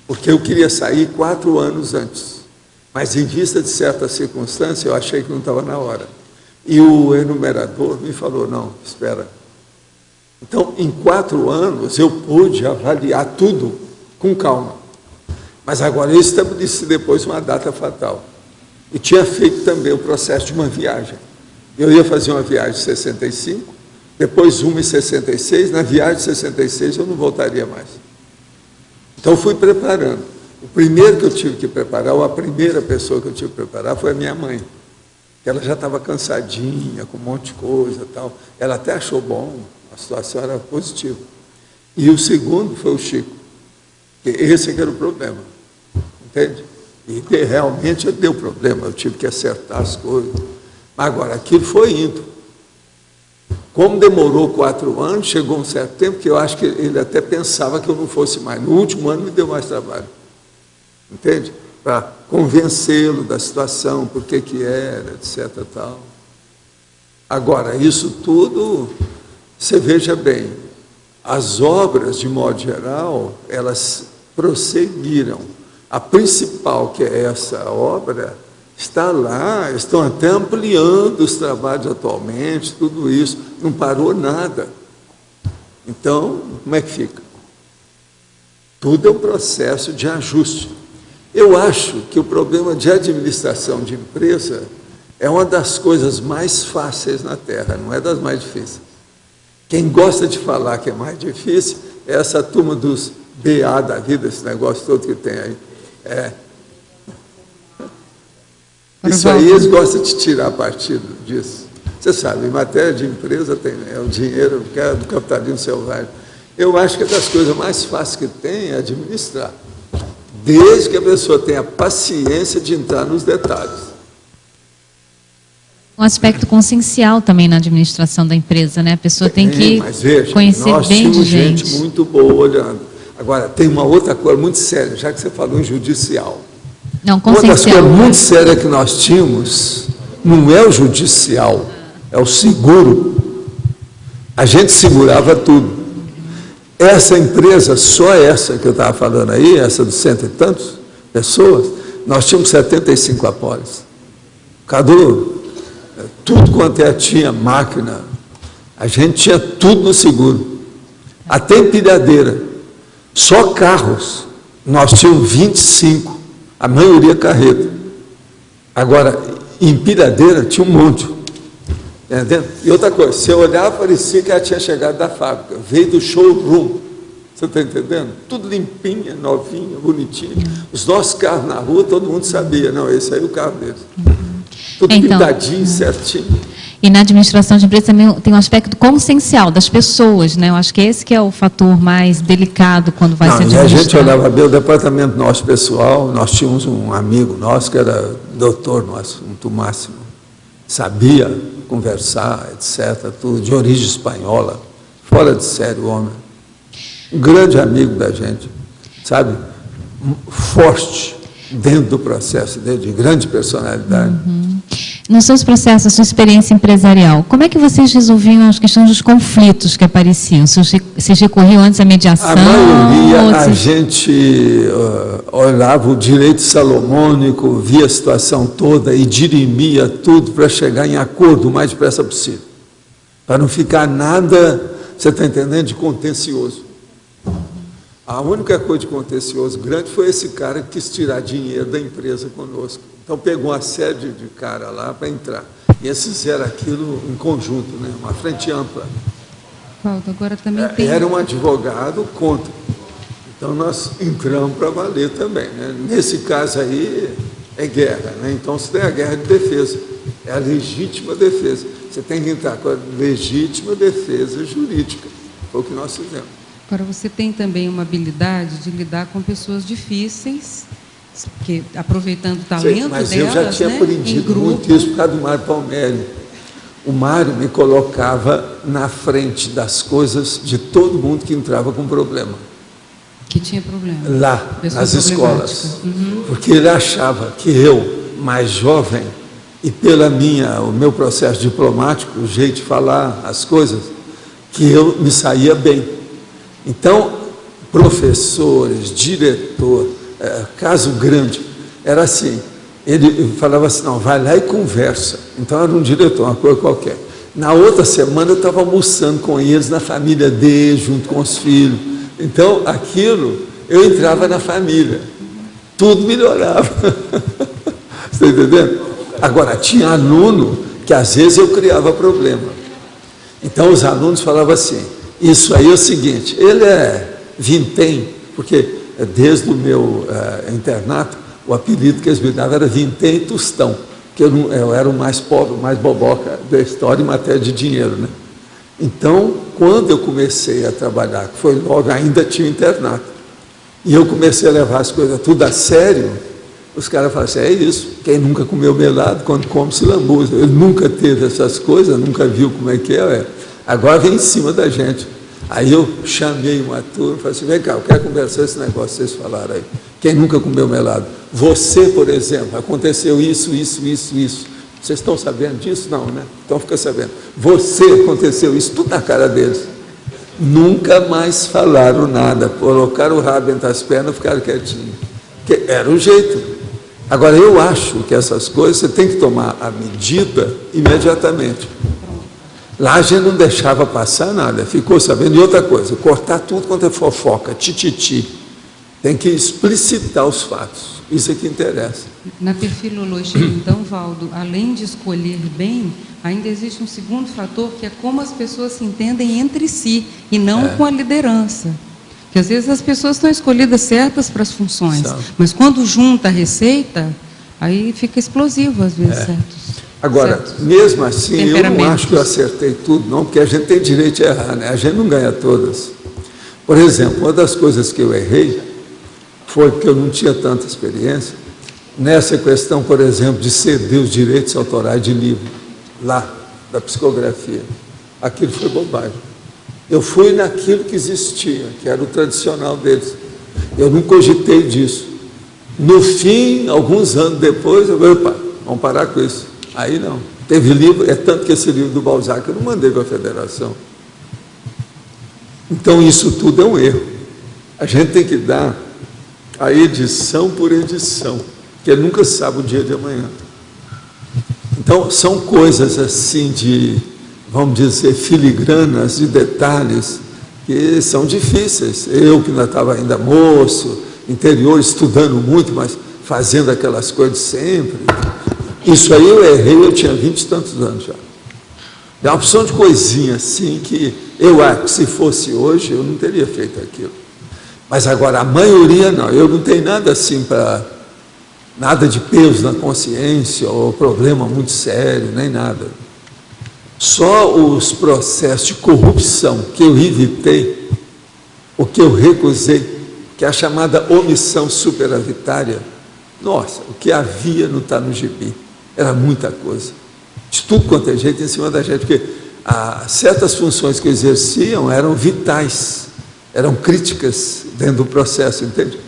porque eu queria sair 4 anos antes, mas em vista de certas circunstâncias, eu achei que não estava na hora. E o enumerador me falou, não, espera. Então, em 4 anos, eu pude avaliar tudo com calma. Mas agora eu estabeleci depois uma data fatal. E tinha feito também o processo de uma viagem. Eu ia fazer uma viagem em 65, depois uma em 66, na viagem de 66 eu não voltaria mais. Então, fui preparando. O primeiro que eu tive que preparar, ou a primeira pessoa que eu tive que preparar, foi a minha mãe. Ela já estava cansadinha, com um monte de coisa e tal. Ela até achou bom. A situação era positiva. E o segundo foi o Chico. Esse que era o problema. Entende? E realmente deu problema. Eu tive que acertar as coisas. Mas agora, aquilo foi indo. Como demorou 4 anos, chegou um certo tempo que eu acho que ele até pensava que eu não fosse mais. No último ano me deu mais trabalho. Entende? Para convencê-lo da situação, por que era, etc. Tal. Agora, isso tudo... Você veja bem, as obras, de modo geral, elas prosseguiram. A principal, que é essa obra, está lá, estão até ampliando os trabalhos atualmente, tudo isso, não parou nada. Então, como é que fica? Tudo é um processo de ajuste. Eu acho que o problema de administração de empresa é uma das coisas mais fáceis na Terra, não é das mais difíceis. Quem gosta de falar que é mais difícil é essa turma dos BA da vida, esse negócio todo que tem aí. Isso aí eles gostam de tirar partido disso. Você sabe, em matéria de empresa tem o dinheiro do capitalismo selvagem. Eu acho que é das coisas mais fáceis que tem é administrar, desde que a pessoa tenha paciência de entrar nos detalhes. Um aspecto consciencial também na administração da empresa, né? A pessoa tem que conhecer bem de gente. Gente muito boa olhando. Agora, tem uma outra coisa muito séria, já que você falou em judicial. Não, Uma das consciencial. coisas muito sérias que nós tínhamos não é o judicial, é o seguro. A gente segurava tudo. Essa empresa, só essa que eu estava falando aí, essa dos 100 e tantos pessoas, nós tínhamos 75 apólices. Tudo quanto tinha máquina, a gente tinha tudo no seguro. Até empilhadeira. Só carros, nós tínhamos 25, a maioria carreta. Agora, empilhadeira tinha um monte. Entendeu? E outra coisa, você olhava, parecia que ela tinha chegado da fábrica, veio do showroom. Você está entendendo? Tudo limpinha, novinha, bonitinha. Os nossos carros na rua, todo mundo sabia, não, esse aí é o carro deles. Tudo pintadinho, certinho. E na administração de empresa também tem um aspecto consciencial das pessoas, né? Eu acho que esse que é o fator mais delicado quando vai ser administrado. E a gente olhava bem o departamento nosso pessoal, nós tínhamos um amigo nosso que era doutor no assunto máximo, sabia conversar, etc., tudo, de origem espanhola, fora de série o homem. Um grande amigo da gente, sabe? Forte dentro do processo dele, de grande personalidade. Nos seus processos, a sua experiência empresarial, como é que vocês resolviam as questões dos conflitos que apareciam? Vocês recorriam antes à mediação? A maioria, a gente olhava o direito salomônico, via a situação toda e dirimia tudo para chegar em acordo o mais depressa possível. Para não ficar nada, você está entendendo, de contencioso. A única coisa de contencioso grande foi esse cara que quis tirar dinheiro da empresa conosco. Então pegou uma série de cara lá para entrar. E eles fizeram aquilo em conjunto, né? Uma frente ampla. Valdo, agora também tem... Era um advogado contra. Então nós entramos para valer também, né? Nesse caso aí é guerra, né? Então se tem a guerra de defesa, é a legítima defesa. Você tem que entrar com a legítima defesa jurídica. Foi o que nós fizemos. Agora, você tem também uma habilidade de lidar com pessoas difíceis, porque, aproveitando o talento mas delas, eu já tinha aprendido muito isso por causa do Mário Palmieri. O Mário me colocava na frente das coisas de todo mundo que entrava com problema. Que tinha problema. Lá, Pessoas nas escolas. Uhum. Porque ele achava que eu, mais jovem, e o meu processo diplomático, o jeito de falar as coisas, que eu me saía bem. Então, professores, diretor, caso grande, era assim, ele falava assim, não, vai lá e conversa. Então era um diretor, uma coisa qualquer. Na outra semana eu estava almoçando com eles, na família dele, junto com os filhos. Então, aquilo, eu entrava na família, tudo melhorava. Você está entendendo? Agora, tinha aluno que às vezes eu criava problema. Então os alunos falavam assim, isso aí é o seguinte, ele é vintém, porque desde o meu internato, o apelido que eles me davam era vintém e tostão, porque eu era o mais pobre, o mais boboca da história em matéria de dinheiro, né? Então, quando eu comecei a trabalhar, que foi logo, ainda tinha internato, e eu comecei a levar as coisas tudo a sério, os caras falaram assim, é isso, quem nunca comeu melado, quando come se lambuza. Ele nunca teve essas coisas, nunca viu como é que é. Agora vem em cima da gente. Aí eu chamei uma turma e falei assim, vem cá, eu quero conversar esse negócio que vocês falaram aí. Quem nunca comeu melado? Você, por exemplo, aconteceu isso. Vocês estão sabendo disso? Não, né? Então fica sabendo. Você, aconteceu isso, tudo na cara deles. Nunca mais falaram nada, colocaram o rabo entre as pernas e ficaram quietinhos. Porque era o jeito. Agora, eu acho que essas coisas você tem que tomar a medida imediatamente. Lá a gente não deixava passar nada, ficou sabendo. E outra coisa, cortar tudo quanto é fofoca, tititi. Tem que explicitar os fatos. Isso é que interessa. Na perfilologia, então, Valdo, além de escolher bem, ainda existe um segundo fator, que é como as pessoas se entendem entre si, e não com a liderança. Porque às vezes as pessoas estão escolhidas certas para as funções, mas quando junta a receita, aí fica explosivo às vezes, Agora, mesmo assim, eu não acho que eu acertei tudo, não, porque a gente tem direito de errar, né? A gente não ganha todas. Por exemplo, uma das coisas que eu errei foi porque eu não tinha tanta experiência nessa questão, por exemplo, de ceder os direitos autorais de livro, lá, da psicografia. Aquilo foi bobagem. Eu fui naquilo que existia, que era o tradicional deles. Eu não cogitei disso. No fim, alguns anos depois, eu falei, opa, vamos parar com isso. Aí não. Teve livro, é tanto que esse livro do Balzac eu não mandei para a federação. Então, isso tudo é um erro. A gente tem que dar a edição por edição, porque nunca sabe o dia de amanhã. Então, são coisas assim de, vamos dizer, filigranas, de detalhes, que são difíceis. Eu que ainda estava ainda moço, interior, estudando muito, mas fazendo aquelas coisas sempre. Isso aí eu errei, eu tinha 20 e tantos anos já. É uma opção de coisinha assim que eu acho que se fosse hoje eu não teria feito aquilo. Mas agora a maioria não, eu não tenho nada assim para nada de peso na consciência ou problema muito sério, nem nada. Só os processos de corrupção que eu evitei, o que eu recusei, que é a chamada omissão superavitária. Nossa, o que havia não está no gibi. Era muita coisa. De tudo quanto é jeito em cima da gente, porque certas funções que exerciam eram vitais, eram críticas dentro do processo, entende?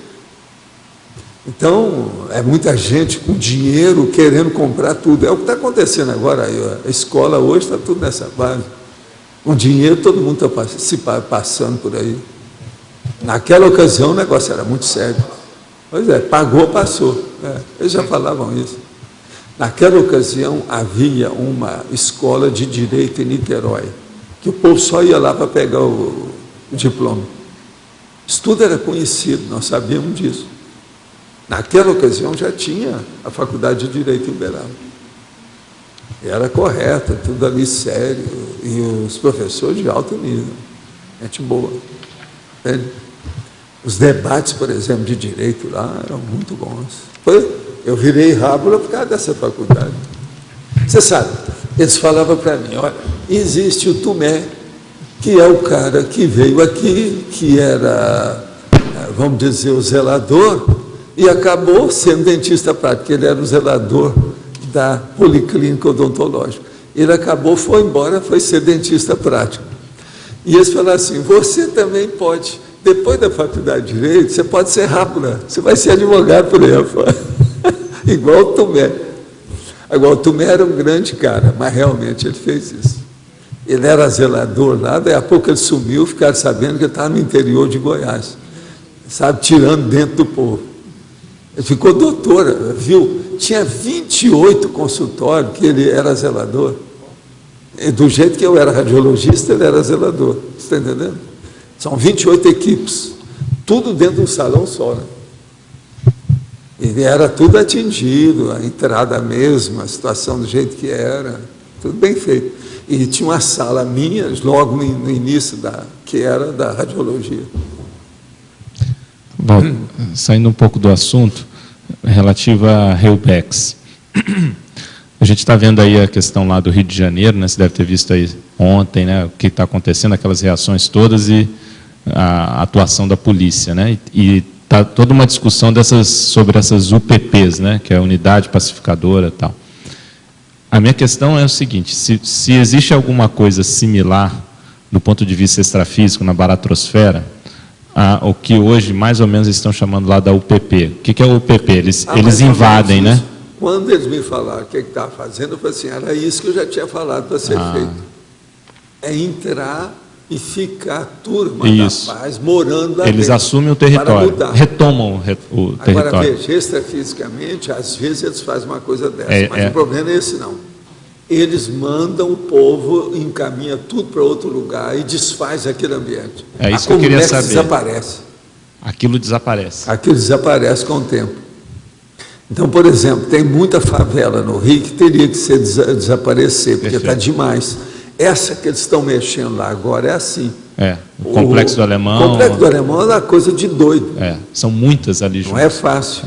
Então, é muita gente com dinheiro querendo comprar tudo. É o que está acontecendo agora. A escola hoje está tudo nessa base. Com dinheiro, todo mundo está passando por aí. Naquela ocasião, o negócio era muito sério. Pois é, pagou, passou. Eles já falavam isso. Naquela ocasião, havia uma escola de direito em Niterói, que o povo só ia lá para pegar o diploma. Isso tudo era conhecido, nós sabíamos disso. Naquela ocasião já tinha a Faculdade de Direito em Uberaba. Era correta, tudo ali sério, e os professores de alto nível, gente boa. Entende? Os debates, por exemplo, de direito lá eram muito bons. Eu virei rábula por causa dessa faculdade. Você sabe, eles falavam para mim, olha, existe o Tomé, que é o cara que veio aqui, que era, vamos dizer, o zelador, e acabou sendo dentista prático, ele era o zelador da Policlínica Odontológica. Ele acabou, foi embora, foi ser dentista prático. E eles falaram assim, você também pode, depois da faculdade de Direito, você pode ser rábula, você vai ser advogado por aí afora. Igual o Tomé. Agora, o Tomé era um grande cara, mas realmente ele fez isso. Ele era zelador lá, daí a pouco ele sumiu, ficaram sabendo que ele estava no interior de Goiás, sabe, tirando dentro do povo. Ele ficou doutor, viu? Tinha 28 consultórios que ele era zelador. E do jeito que eu era radiologista, ele era zelador. Você está entendendo? São 28 equipes, tudo dentro de um salão só, né? E era tudo atingido, a entrada mesmo, a situação do jeito que era, tudo bem feito. E tinha uma sala minha, logo no início, que era da radiologia. Bom, saindo um pouco do assunto, relativo a Reupex. A gente está vendo aí a questão lá do Rio de Janeiro, né? Você deve ter visto aí ontem, né? O que está acontecendo, aquelas reações todas e a atuação da polícia, né? E está toda uma discussão sobre essas UPPs, né? Que é a Unidade Pacificadora e tal. A minha questão é o seguinte, se existe alguma coisa similar, do ponto de vista extrafísico, na baratrosfera, o que hoje mais ou menos estão chamando lá da UPP. O que é a UPP? Eles invadem, né? Quando eles me falaram o que estava fazendo, eu falei assim, era isso que eu já tinha falado para ser feito. É entrar e ficar a turma da paz morando lá eles dentro, assumem o território, retomam o território. Agora, veja, extrafisicamente, às vezes eles fazem uma coisa dessa, mas o problema é esse não. Eles mandam o povo, encaminha tudo para outro lugar e desfaz aquele ambiente. É isso que eu queria saber. Desaparece. Aquilo desaparece. Aquilo desaparece com o tempo. Então, por exemplo, tem muita favela no Rio que teria que desaparecer, porque está demais. Essa que eles estão mexendo lá agora é assim. O Complexo do Alemão. O Complexo do Alemão é uma coisa de doido. São muitas ali juntas. Não é fácil.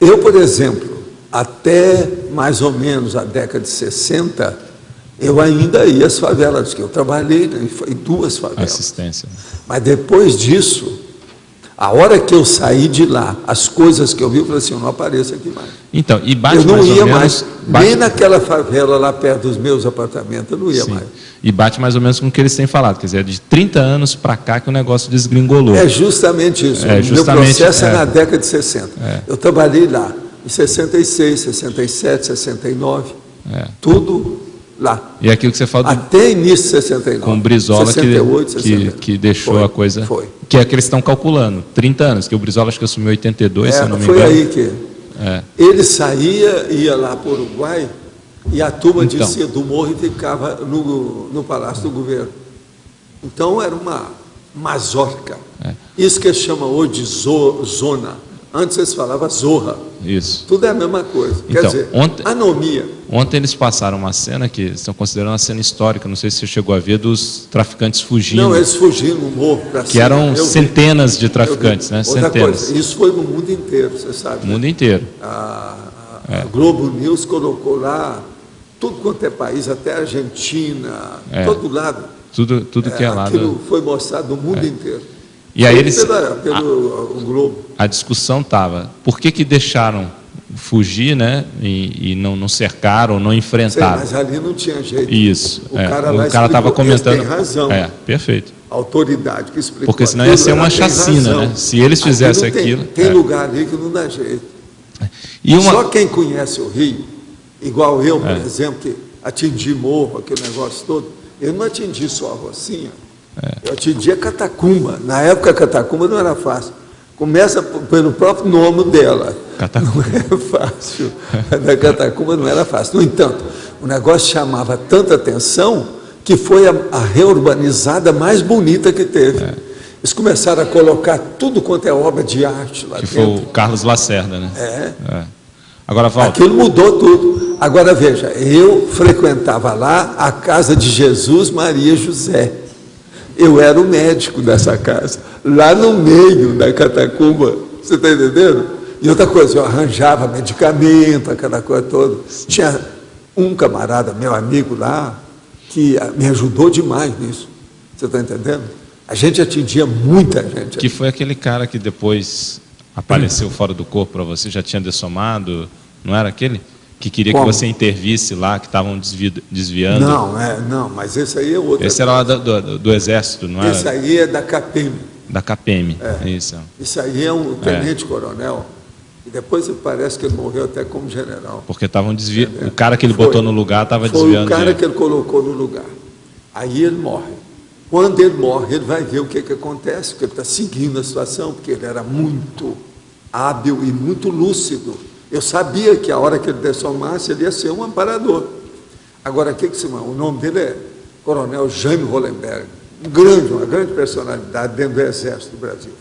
Eu, por exemplo, até mais ou menos a década de 60, eu ainda ia às favelas, que eu trabalhei em 2 favelas. Assistência. Mas depois disso, a hora que eu saí de lá, as coisas que eu vi, eu falei assim, eu não apareço aqui mais. Então, e bate eu não mais ia ou menos, mais, nem naquela favela lá perto dos meus apartamentos, eu não ia mais. E bate mais ou menos com o que eles têm falado, quer dizer, é de 30 anos para cá que o negócio desgringolou. É justamente isso. Meu processo é na década de 60. Eu trabalhei lá em 66, 67, 69, tudo lá. E aquilo que você fala até início de 69. Com o Brizola 68, que deixou a coisa... Foi. Que é que eles estão calculando, 30 anos, que o Brizola acho que assumiu 82, se eu não me engano. Foi aí que... Ele saía, ia lá para o Uruguai, e a turma descia do morro e ficava no Palácio do Governo. Então era uma mazorca. Isso que eles chamam hoje de zona. Antes eles falavam zorra. Isso. Tudo é a mesma coisa. Então, quer dizer, anomia. Ontem eles passaram uma cena que estão considerando uma cena histórica, não sei se você chegou a ver, dos traficantes fugindo. Não, eles fugiram no morro para cima. Que eram centenas de traficantes, né? Outra Centenas. coisa, isso foi no mundo inteiro, você sabe. O mundo inteiro. A Globo News colocou lá tudo quanto é país, até a Argentina, todo lado. Tudo que é lá. Aquilo foi mostrado no mundo inteiro. E aí eles... Pelo Globo. A discussão estava, por que deixaram fugir, né? E não cercaram, não enfrentaram? Mas ali não tinha jeito. Isso. O cara estava comentando. Tem razão. Perfeito. A autoridade que explicou. Porque senão ia ser uma chacina, né? Se eles fizessem aquilo. Tem lugar ali que não dá jeito. E Só quem conhece o Rio, igual eu, por exemplo, que atingi morro, aquele negócio todo, eu não atingi só a Rocinha. Eu atendi a Catacumba. Na época, a Catacumba não era fácil. Começa pelo próprio nome dela. Catacumba. Não é fácil. Da Catacumba não era fácil. No entanto, o negócio chamava tanta atenção que foi a reurbanizada mais bonita que teve. Eles começaram a colocar tudo quanto é obra de arte lá dentro. Que foi o Carlos Lacerda, né? Agora, Walter. Aquilo mudou tudo. Agora, veja, eu frequentava lá a casa de Jesus, Maria e José. Eu era o médico dessa casa, lá no meio da Catacumba, você está entendendo? E outra coisa, eu arranjava medicamento, aquela coisa toda. Tinha um camarada, meu amigo lá, que me ajudou demais nisso, você está entendendo? A gente atingia muita gente. Que foi aquele cara que depois apareceu fora do corpo para você, já tinha dessomado, não era aquele? Que queria que você intervisse lá, que estavam desviando. Não, mas esse aí é outro. Esse era lá do Exército, não era? Esse aí é da CAPEM. Da CAPEM, isso. Isso aí é um tenente-coronel, e depois parece que ele morreu até como general. Porque estavam desviando, o cara que ele botou no lugar estava desviando. Foi o cara que ele colocou no lugar. Aí ele morre. Quando ele morre, ele vai ver o que acontece, porque ele está seguindo a situação, porque ele era muito hábil e muito lúcido. Eu sabia que a hora que ele dessomasse, ele ia ser um amparador. Agora, o que se chama? O nome dele é Coronel Jaime Hollenberg, uma grande personalidade dentro do Exército do Brasil.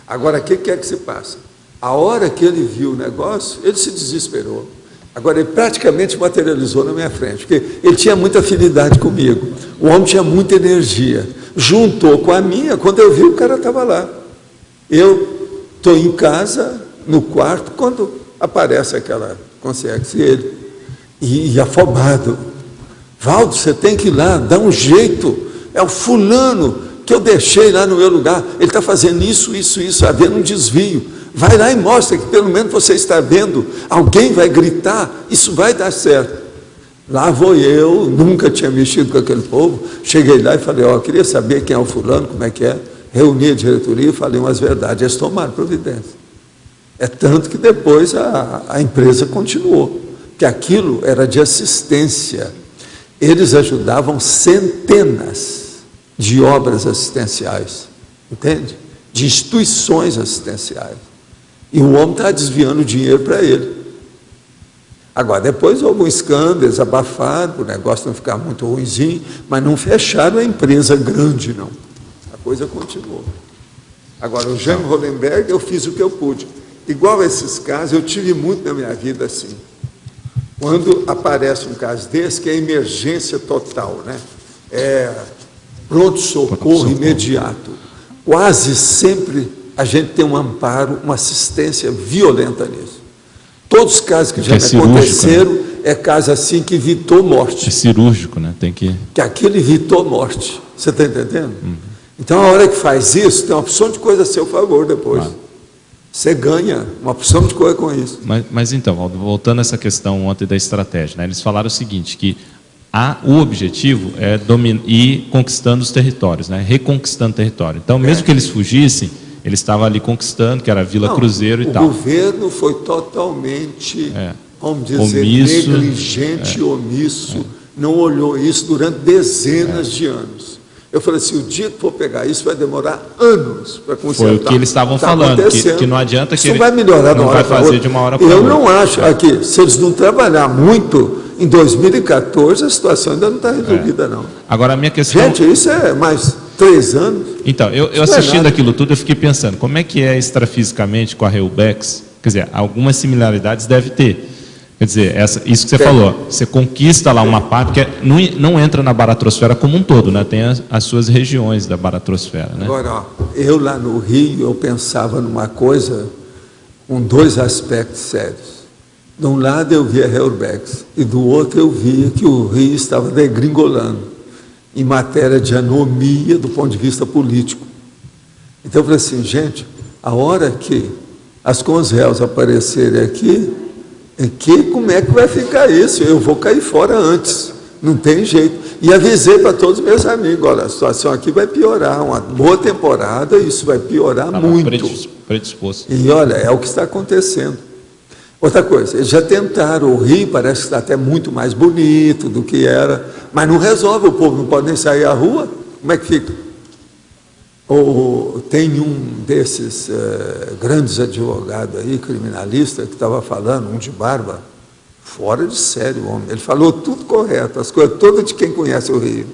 Agora, o que é que se passa? A hora que ele viu o negócio, ele se desesperou. Agora, ele praticamente materializou na minha frente, porque ele tinha muita afinidade comigo. O homem tinha muita energia. Juntou com a minha, quando eu vi, o cara estava lá. Eu estou em casa, no quarto, quando aparece aquela consciência ele, e afobado. Valdo, você tem que ir lá, dá um jeito. É o fulano que eu deixei lá no meu lugar. Ele está fazendo isso, havendo um desvio. Vai lá e mostra que pelo menos você está vendo. Alguém vai gritar, isso vai dar certo. Lá vou eu, nunca tinha mexido com aquele povo. Cheguei lá e falei, queria saber quem é o fulano, como é que é. Reuni a diretoria e falei umas verdades. Eles tomaram providência. É tanto que depois a empresa continuou, que aquilo era de assistência. Eles ajudavam centenas de obras assistenciais, entende? De instituições assistenciais. E o homem está desviando dinheiro para ele. Agora, depois houve um escândalo, eles abafaram, o negócio não ficar muito ruimzinho, mas não fecharam a empresa grande, não. A coisa continuou. Agora, o Jaime Hollenberg, eu fiz o que eu pude. igual a esses casos, eu tive muito na minha vida assim. Quando aparece um caso desse, que é emergência total, né? É pronto-socorro imediato. Quase sempre a gente tem um amparo, uma assistência violenta nisso. Todos os casos que já me aconteceram, né? É caso assim que evitou morte. É cirúrgico, né? Tem que aquilo evitou morte. Você está entendendo? Então, a hora que faz isso, tem uma opção de coisa a seu favor depois. Claro. Você ganha uma opção de coisa com isso. Mas então, voltando a essa questão ontem da estratégia, né? Eles falaram o seguinte, que o objetivo é ir conquistando os territórios, né? Reconquistando território. Então, mesmo que eles fugissem, eles estavam ali conquistando, que era a Vila Cruzeiro e tal. O governo foi totalmente, vamos dizer, omisso, negligente, omisso, não olhou isso durante dezenas de anos. Eu falei assim, o dia que for pegar isso vai demorar anos para consertar. Foi o que eles estavam falando, que não adianta que isso vai melhorar não vai fazer de uma hora para outra. outra. Eu não acho, aqui, se eles não trabalhar muito, em 2014 a situação ainda não está resolvida, não. Agora, a minha questão... Gente, isso é mais 3 anos. Então, eu assistindo aquilo tudo, eu fiquei pensando, como é que é extrafisicamente com a Reubex? Quer dizer, algumas similaridades deve ter. Quer dizer, isso que você falou, você conquista lá uma parte, porque não entra na baratrosfera como um todo, né? Tem as suas regiões da baratrosfera, né? Agora, ó, eu lá no Rio, eu pensava numa coisa com 2 aspectos sérios. De um lado eu via a Reubex, e do outro eu via que o Rio estava degringolando em matéria de anomia do ponto de vista político. Então eu falei assim, gente, a hora que as Conselhos aparecerem aqui, como é que vai ficar isso? Eu vou cair fora antes, não tem jeito. E avisei para todos os meus amigos, olha, a situação aqui vai piorar, uma boa temporada, isso vai piorar muito. Predisposto. E olha, é o que está acontecendo. Outra coisa, eles já tentaram, o Rio parece que está até muito mais bonito do que era, mas não resolve, o povo não pode nem sair à rua, como é que fica? Tem um desses grandes advogados aí, criminalista, que estava falando, um de barba, fora de sério o homem, ele falou tudo correto, as coisas todas de quem conhece o Rio.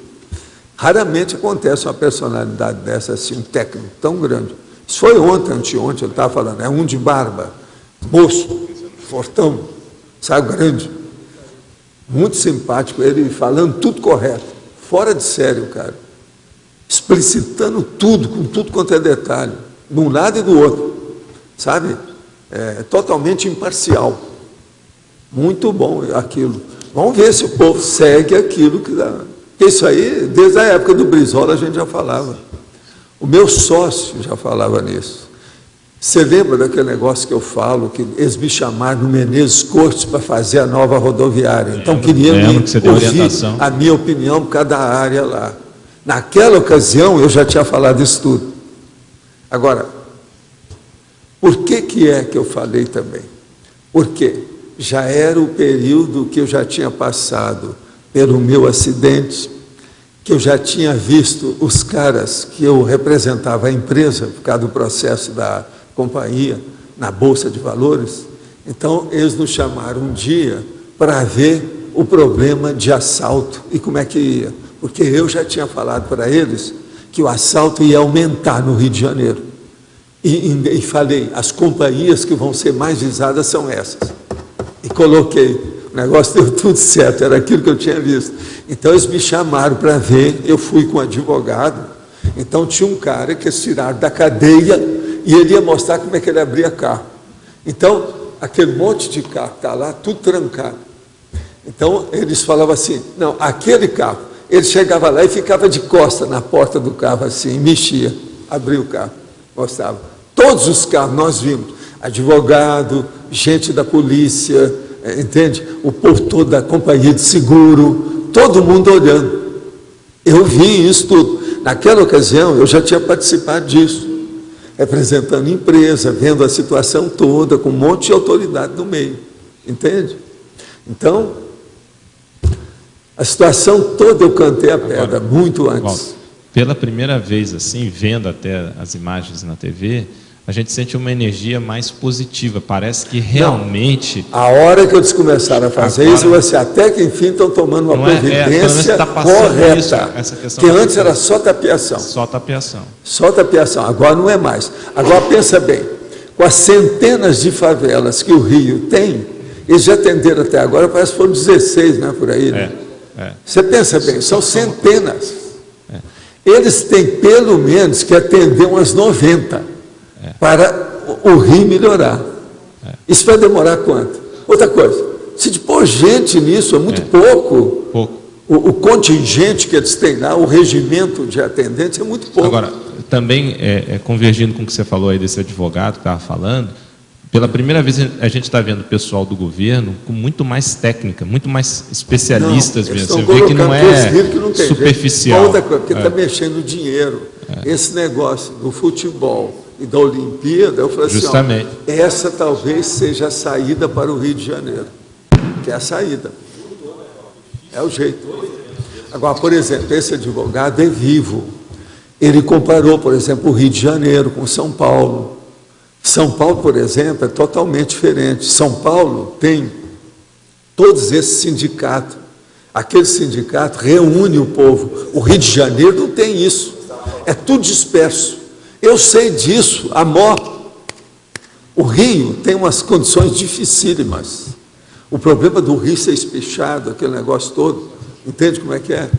Raramente acontece uma personalidade dessa assim, um técnico tão grande. Isso foi ontem, anteontem, ele estava falando, é um de barba, moço, fortão, sabe, grande, muito simpático, ele falando tudo correto, fora de sério, cara, explicitando tudo, com tudo quanto é detalhe, de um lado e do outro, sabe, totalmente imparcial, muito bom aquilo. Vamos ver se o povo segue aquilo que dá, porque isso aí, desde a época do Brizola a gente já falava, o meu sócio já falava nisso. Você lembra daquele negócio que eu falo, que eles me chamaram no Menezes Cortes para fazer a nova rodoviária? Então, queria ouvir a minha opinião por cada área lá. Naquela ocasião, eu já tinha falado isso tudo. Agora, por que é que eu falei também? Porque já era o período que eu já tinha passado pelo meu acidente, que eu já tinha visto os caras que eu representava a empresa, por causa do processo da companhia, na Bolsa de Valores. Então, eles nos chamaram um dia para ver o problema de assalto e como é que ia. Porque eu já tinha falado para eles que o assalto ia aumentar no Rio de Janeiro. E falei, as companhias que vão ser mais visadas são essas. E coloquei, o negócio deu tudo certo, era aquilo que eu tinha visto. Então, eles me chamaram para ver, eu fui com um advogado, então tinha um cara que eles tiraram da cadeia e ele ia mostrar como é que ele abria carro. Então, aquele monte de carro que está lá, tudo trancado. Então, eles falavam assim, não, aquele carro, ele chegava lá e ficava de costa na porta do carro assim, mexia, abria o carro, mostrava. Todos os carros nós vimos, advogado, gente da polícia, entende? O povo todo da companhia de seguro, todo mundo olhando. Eu vi isso tudo. Naquela ocasião, eu já tinha participado disso, representando empresa, vendo a situação toda, com um monte de autoridade no meio, entende? Então, a situação toda eu cantei a pedra, agora, muito antes. Walter, pela primeira vez, assim, vendo até as imagens na TV, a gente sente uma energia mais positiva, parece que realmente... Não, a hora que eles começaram a fazer agora, isso, você até que enfim estão tomando uma providência correta, isso, essa questão que antes era só tapiação. Só tapiação. Só tapiação, agora não é mais. Agora pensa bem, Com as centenas de favelas que o Rio tem, eles já atenderam até agora, parece que foram 16, né, por aí. Né? Você pensa bem, são centenas. Eles têm pelo menos que atender umas 90 para o Rio melhorar. Isso vai demorar quanto? Outra coisa, se pôr gente nisso é muito pouco. O contingente que eles têm lá, o regimento de atendentes é muito pouco. Agora, também, convergindo com o que você falou aí desse advogado que estava falando, pela primeira vez a gente está vendo o pessoal do governo com muito mais técnica, muito mais especialistas mesmo. Você vê que não é superficial. Outra coisa, porque está mexendo dinheiro. Esse negócio do futebol e da Olimpíada, eu falei justamente assim, ó, essa talvez seja a saída para o Rio de Janeiro. Que é a saída. É o jeito. Agora, por exemplo, esse advogado é vivo. Ele comparou, por exemplo, o Rio de Janeiro com São Paulo. São Paulo, por exemplo, é totalmente diferente. São Paulo tem todos esses sindicatos. Aquele sindicato reúne o povo. O Rio de Janeiro não tem isso. É tudo disperso. Eu sei disso, a mó. O Rio tem umas condições dificílimas. O problema do Rio ser espichado, aquele negócio todo, entende como é que é?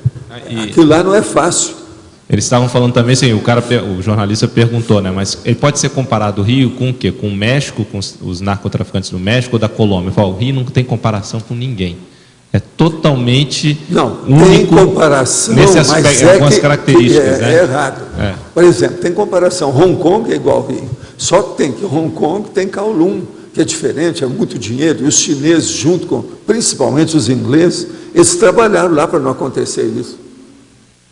Aquilo lá não é fácil. Eles estavam falando também, assim, o jornalista perguntou, né, mas ele pode ser comparado o Rio com o quê? Com o México, com os narcotraficantes do México ou da Colômbia? Eu falo, o Rio não tem comparação com ninguém. É totalmente único. Tem comparação, nesse aspecto, mas algumas características, né? É errado. Por exemplo, tem comparação. Hong Kong é igual ao Rio. Só que tem que Hong Kong tem Kowloon, que é diferente, é muito dinheiro, e os chineses, junto com, principalmente os ingleses, eles trabalharam lá para não acontecer isso.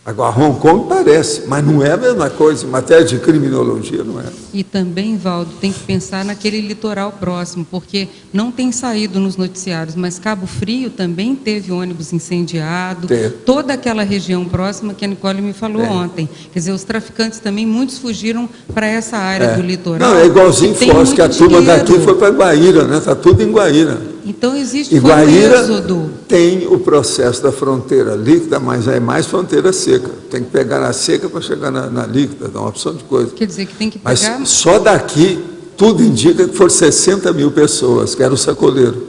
Agora, Hong Kong parece, mas não é a mesma coisa, em matéria de criminologia, não é. E também, Valdo, tem que pensar naquele litoral próximo, porque não tem saído nos noticiários, mas Cabo Frio também teve ônibus incendiado, toda aquela região próxima que a Nicole me falou ontem. Quer dizer, os traficantes também, muitos fugiram para essa área do litoral. Não, é igualzinho Foz, que a turma daqui foi para Guaíra, né? Está tudo em Guaíra. Então existe e Guaíra êxodo. Tem o processo da fronteira líquida, mas é mais fronteira seca. Tem que pegar na seca para chegar na líquida, dá uma opção de coisa. Quer dizer que tem que pegar... Mas só daqui, tudo indica que foram 60 mil pessoas, que era o sacoleiro.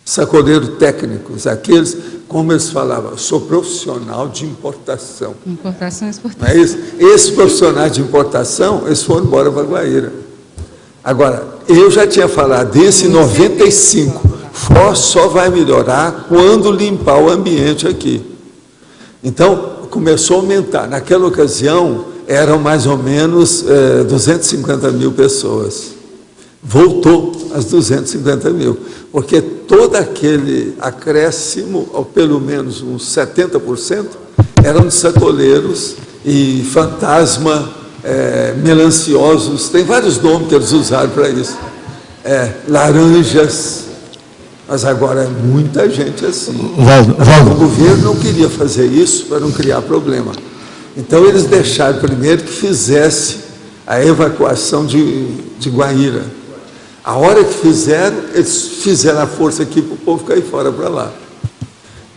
Sacoleiro técnicos, aqueles, como eles falavam, eu sou profissional de importação. Importação e exportação. Não é isso? Esses profissionais de importação, eles foram embora para Guaíra. Agora, eu já tinha falado desse em 95. Foz só vai melhorar quando limpar o ambiente aqui. Então, começou a aumentar. Naquela ocasião, eram mais ou menos 250 mil pessoas. Voltou às 250 mil, porque todo aquele acréscimo, ou pelo menos uns 70%, eram de sacoleiros e fantasma, melanciosos, tem vários nomes que eles usaram para isso. Laranjas, mas agora é muita gente assim. O governo não queria fazer isso para não criar problema. Então eles deixaram primeiro que fizesse a evacuação de Guaíra. A hora que fizeram, eles fizeram a força aqui para o povo cair fora para lá.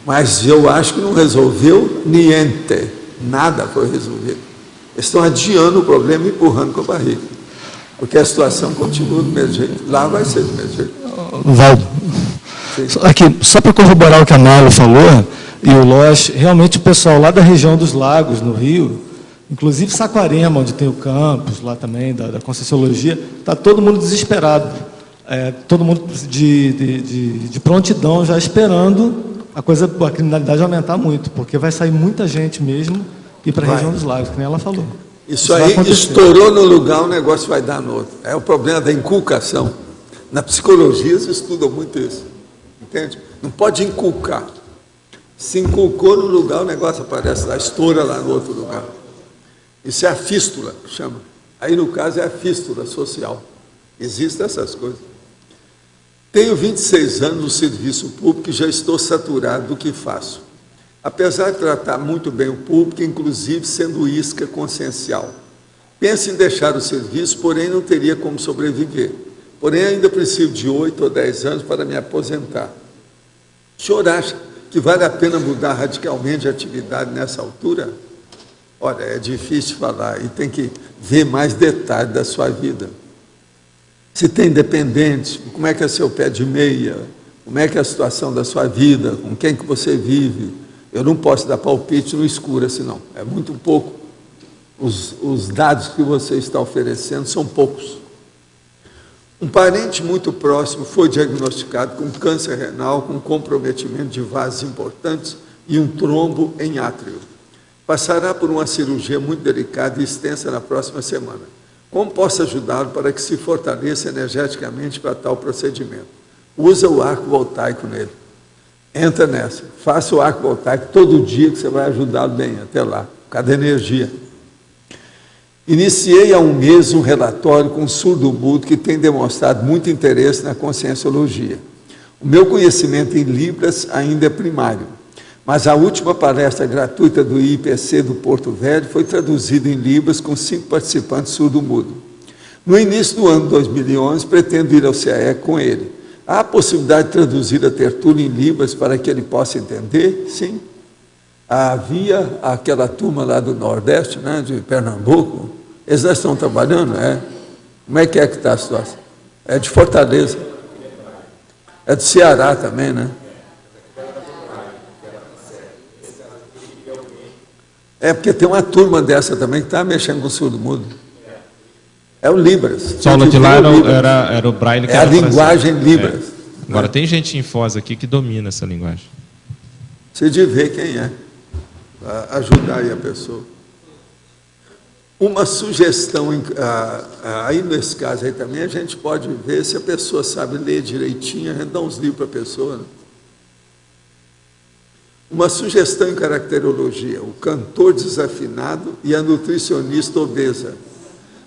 Mas eu acho que não resolveu niente, nada foi resolvido. Eles estão adiando o problema e empurrando com a barriga. Porque a situação continua do mesmo jeito. Lá vai ser do mesmo jeito. Valdo, aqui, só para corroborar o que a Marla falou, e o Loz, realmente o pessoal lá da região dos lagos, no Rio, inclusive Saquarema, onde tem o campus, lá também, da Conscienciologia, está todo mundo desesperado. Todo mundo de prontidão, já esperando a criminalidade aumentar muito, porque vai sair muita gente mesmo ir para a região dos lagos, que nem ela falou. Isso aí estourou no lugar, o negócio vai dar no outro. É o problema da inculcação. Na psicologia se estuda muito isso. Entende? Não pode inculcar. Se inculcou no lugar, o negócio aparece lá, estoura lá no outro lugar. Isso é a fístula, chama. Aí, no caso, é a fístula social. Existem essas coisas. Tenho 26 anos no serviço público e já estou saturado do que faço. Apesar de tratar muito bem o público, inclusive sendo isca consciencial. Penso em deixar o serviço, porém não teria como sobreviver. Porém, ainda preciso de 8 ou 10 anos para me aposentar. O senhor acha que vale a pena mudar radicalmente a atividade nessa altura? Olha, é difícil falar e tem que ver mais detalhes da sua vida. se tem dependentes, como é que é seu pé de meia, como é que é a situação da sua vida, com quem que você vive. Eu não posso dar palpite no escuro, assim não. É muito pouco. Os dados que você está oferecendo são poucos. Um parente muito próximo foi diagnosticado com câncer renal, com comprometimento de vasos importantes e um trombo em átrio. Passará por uma cirurgia muito delicada e extensa na próxima semana. Como posso ajudá-lo para que se fortaleça energeticamente para tal procedimento? Usa o arco voltaico nele. Entra nessa. Faça o arco voltaico todo dia que você vai ajudá-lo bem até lá. Cada energia. Iniciei há um mês um relatório com um surdo-mudo que tem demonstrado muito interesse na conscienciologia. O meu conhecimento em Libras ainda é primário, mas a última palestra gratuita do IPC do Porto Velho foi traduzida em Libras com 5 participantes surdo-mudo. No início do ano 2011, pretendo ir ao CAE com ele. Há a possibilidade de traduzir a tertúlia em Libras para que ele possa entender? Sim. Havia aquela turma lá do Nordeste, né, de Pernambuco, eles já estão trabalhando, Como é que está a situação? É de Fortaleza. É do Ceará também, né? É porque tem uma turma dessa também que está mexendo com o surdo-mudo. É o Libras. Só de lá era o Braille que é era a linguagem Libras. Agora, tem gente em Foz aqui que domina essa linguagem. Você de ver quem é, para ajudar aí a pessoa. Uma sugestão, aí nesse caso aí também, a gente pode ver se a pessoa sabe ler direitinho, a gente dá uns livros para a pessoa. Né? Uma sugestão em caracterologia, o cantor desafinado e a nutricionista obesa.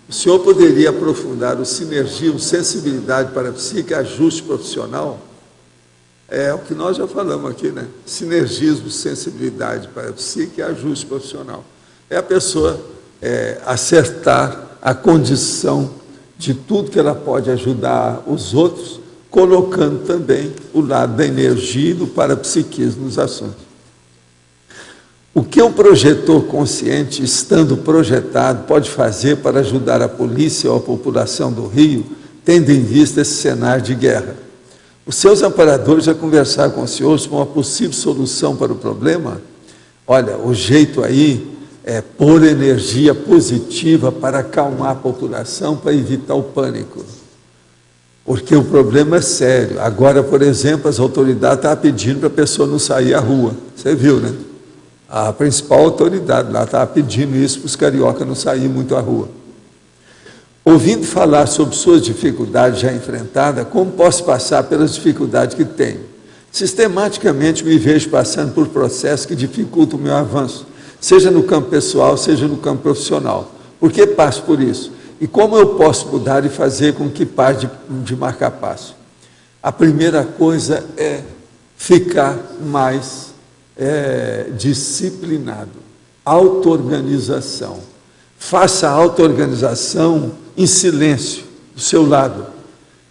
O senhor poderia aprofundar o sinergismo, sensibilidade para a psique, ajuste profissional? É o que nós já falamos aqui, né? Sinergismo, sensibilidade para a psique e ajuste profissional. É a pessoa acertar a condição de tudo que ela pode ajudar os outros, colocando também o lado da energia e do parapsiquismo nos assuntos. O que um projetor consciente, estando projetado, pode fazer para ajudar a polícia ou a população do Rio, tendo em vista esse cenário de guerra? Os seus amparadores já conversaram com o senhor sobre uma possível solução para o problema? Olha, o jeito aí é pôr energia positiva para acalmar a população, para evitar o pânico. Porque o problema é sério. Agora, por exemplo, as autoridades estavam pedindo para a pessoa não sair à rua. Você viu, né? A principal autoridade lá estava pedindo isso para os cariocas não saírem muito à rua. Ouvindo falar sobre suas dificuldades já enfrentadas, como posso passar pelas dificuldades que tenho? Sistematicamente me vejo passando por processos que dificultam o meu avanço, seja no campo pessoal, seja no campo profissional. Por que passo por isso? E como eu posso mudar e fazer com que pare de marcar passo? A primeira coisa é ficar mais disciplinado. Auto-organização. Faça a auto-organização em silêncio, do seu lado,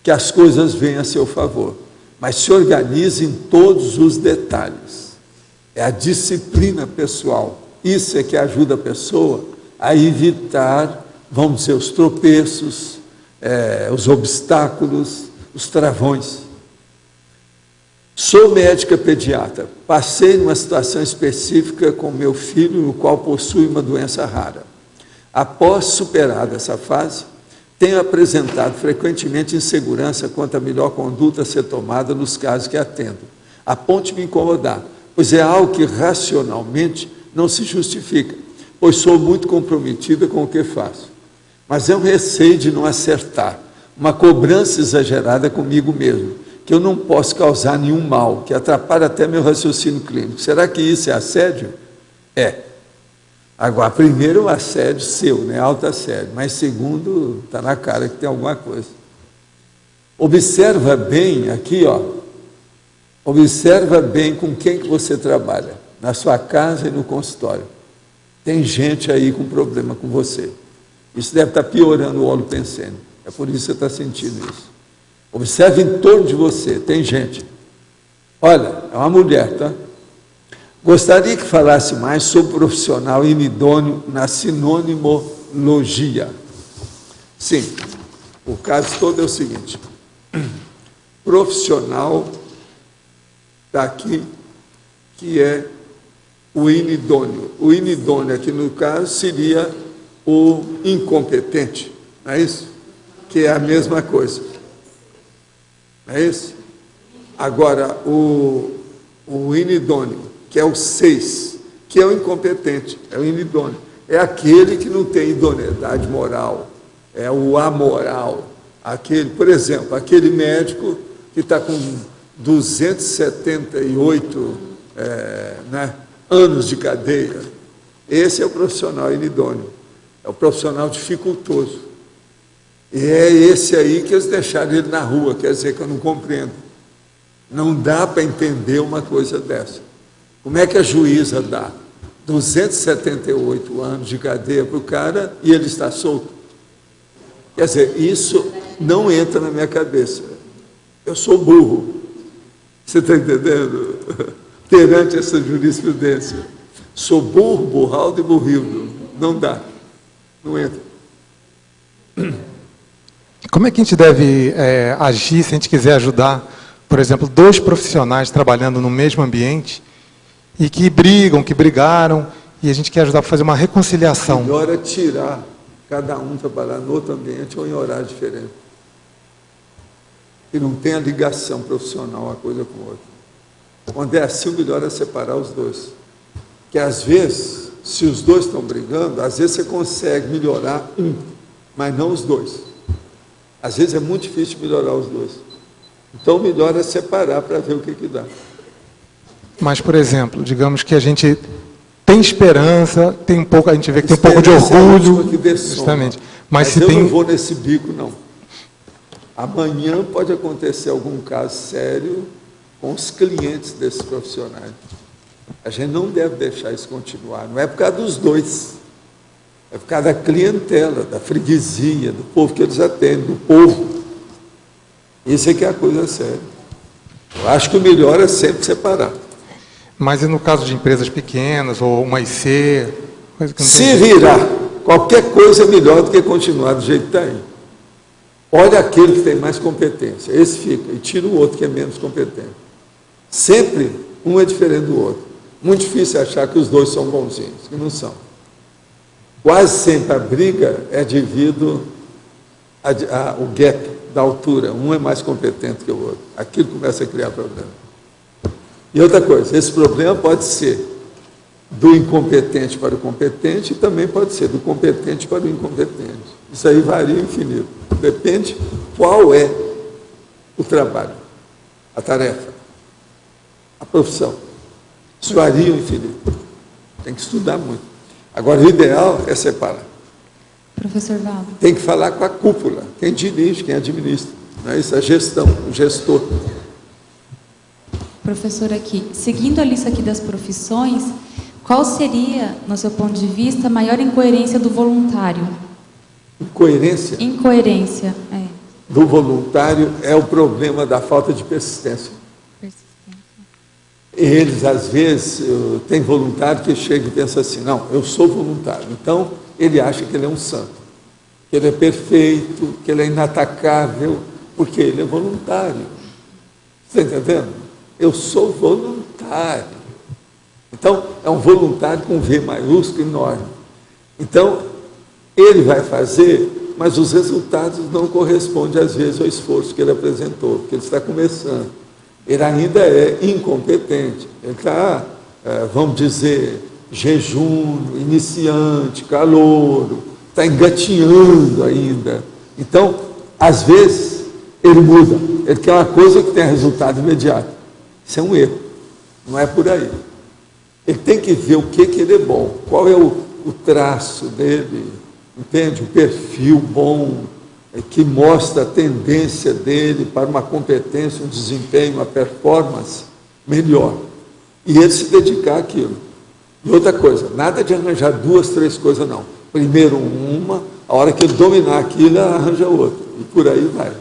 que as coisas venham a seu favor. Mas se organize em todos os detalhes. É a disciplina pessoal. Isso é que ajuda a pessoa a evitar, vamos dizer, os tropeços, os obstáculos, os travões. Sou médica pediatra. Passei numa situação específica com meu filho, o qual possui uma doença rara. Após superada essa fase, tenho apresentado frequentemente insegurança quanto à melhor conduta a ser tomada nos casos que atendo, a ponto de me incomodar, pois é algo que racionalmente não se justifica, pois sou muito comprometida com o que faço. Mas é um receio de não acertar, uma cobrança exagerada comigo mesmo, que eu não posso causar nenhum mal, que atrapalha até meu raciocínio clínico. Será que isso é assédio? É. Agora, primeiro o assédio seu, né? Autoassédio, mas segundo, está na cara que tem alguma coisa. Observa bem aqui, ó. Observa bem com quem que você trabalha, na sua casa e no consultório. Tem gente aí com problema com você. Isso deve estar piorando o óleo pensênio. É por isso que você está sentindo isso. Observe em torno de você, tem gente. Olha, é uma mulher, tá? Gostaria que falasse mais sobre o profissional inidôneo na sinonimologia. Sim, O caso todo é o seguinte: profissional está aqui, que é o inidôneo. O inidôneo aqui, no caso, seria o incompetente, não é isso? Que é a mesma coisa. Não é isso? Agora, o inidôneo, que é o 6, que é o incompetente, é o inidôneo. É aquele que não tem idoneidade moral, é o amoral. Aquele, por exemplo, aquele médico que está com 278 anos de cadeia, esse é o profissional inidôneo, é o profissional dificultoso. E é esse aí que eles deixaram ele na rua, quer dizer que eu não compreendo. Não dá para entender uma coisa dessa. Como é que a juíza dá 278 anos de cadeia para o cara e ele está solto? Quer dizer, isso não entra na minha cabeça. Eu sou burro. Você está entendendo? Perante essa jurisprudência. Sou burro, burraldo e burrildo. Não dá. Não entra. Como é que a gente deve agir se a gente quiser ajudar, por exemplo, dois profissionais trabalhando no mesmo ambiente e que brigam, que brigaram, e a gente quer ajudar para fazer uma reconciliação? Melhor é tirar cada um trabalhar no outro ambiente ou em horário diferente. E não tem a ligação profissional uma coisa com a outra. Quando é assim, o melhor é separar os dois. Que às vezes, se os dois estão brigando, às vezes você consegue melhorar um, mas não os dois. Às vezes é muito difícil melhorar os dois. Então, o melhor é separar para ver o que dá. Mas, por exemplo, digamos que a gente tem esperança, tem um pouco, a gente vê que tem um pouco de Esperança é a orgulho, última que dessoma. justamente. Mas se eu tem não vou nesse bico, não. Amanhã pode acontecer algum caso sério com os clientes desses profissionais. A gente não deve deixar isso continuar. Não é por causa dos dois. É por causa da clientela, da freguesia, do povo que eles atendem, do povo. Isso é que é a coisa séria. Eu acho que o melhor é sempre separar. Mas e no caso de empresas pequenas, ou uma IC, coisa que não Se tem... virar, qualquer coisa é melhor do que continuar do jeito que está aí. Olha aquele que tem mais competência, esse fica, e tira o outro que é menos competente. Sempre um é diferente do outro. Muito difícil achar que os dois são bonzinhos, que não são. Quase sempre a briga é devido ao gap da altura. Um é mais competente que o outro. Aquilo começa a criar problema. E outra coisa, esse problema pode ser do incompetente para o competente e também pode ser do competente para o incompetente. Isso aí varia infinito. Depende qual é o trabalho, a tarefa, a profissão. Isso varia infinito. Tem que estudar muito. Agora, o ideal é separar. Professor Valdo. Tem que falar com a cúpula, quem dirige, quem administra. Não é isso? A gestão, o gestor. Professor, aqui, seguindo a lista aqui das profissões, qual seria, no seu ponto de vista, a maior incoerência do voluntário? Incoerência? Incoerência, é. Do voluntário é o problema da falta de persistência. Eles, às vezes, tem voluntário que chega e pensa assim, não, eu sou voluntário. Então, ele acha que ele é um santo, que ele é perfeito, que ele é inatacável, porque ele é voluntário. Você está entendendo? Eu sou voluntário. Então, é um voluntário com V maiúsculo enorme. Então, ele vai fazer, mas os resultados não correspondem, às vezes, ao esforço que ele apresentou, porque ele está começando. Ele ainda é incompetente. Ele está, vamos dizer, jejum, iniciante, calouro, está engatinhando ainda. Então, às vezes, ele muda. Ele quer uma coisa que tenha resultado imediato. Isso é um erro. Não é por aí. Ele tem que ver o que ele é bom, qual é o traço dele, entende? O perfil bom, que mostra a tendência dele para uma competência, um desempenho, uma performance melhor. E ele se dedicar àquilo. E outra coisa, nada de arranjar 2, 3 coisas, não. Primeiro uma, a hora que ele dominar aquilo, ele arranja outra. E por aí vai.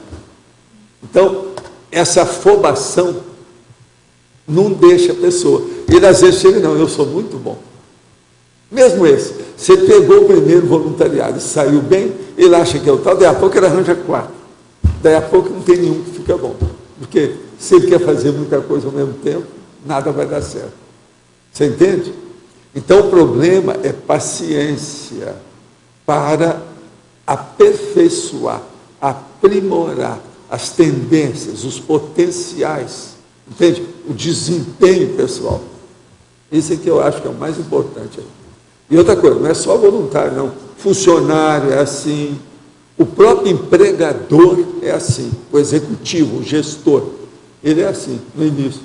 Então, essa afobação não deixa a pessoa. Ele às vezes chega, não, eu sou muito bom. Mesmo esse. Você pegou o primeiro voluntariado e saiu bem, ele acha que é o tal, daí a pouco ele arranja 4. Daí a pouco não tem nenhum que fica bom. Porque se ele quer fazer muita coisa ao mesmo tempo, nada vai dar certo. Você entende? Então o problema é paciência para aperfeiçoar, aprimorar as tendências, os potenciais, entende? O desempenho pessoal. Isso é que eu acho que é o mais importante. E outra coisa, não é só voluntário, não. Funcionário é assim, o próprio empregador é assim, o executivo, o gestor, ele é assim, no início.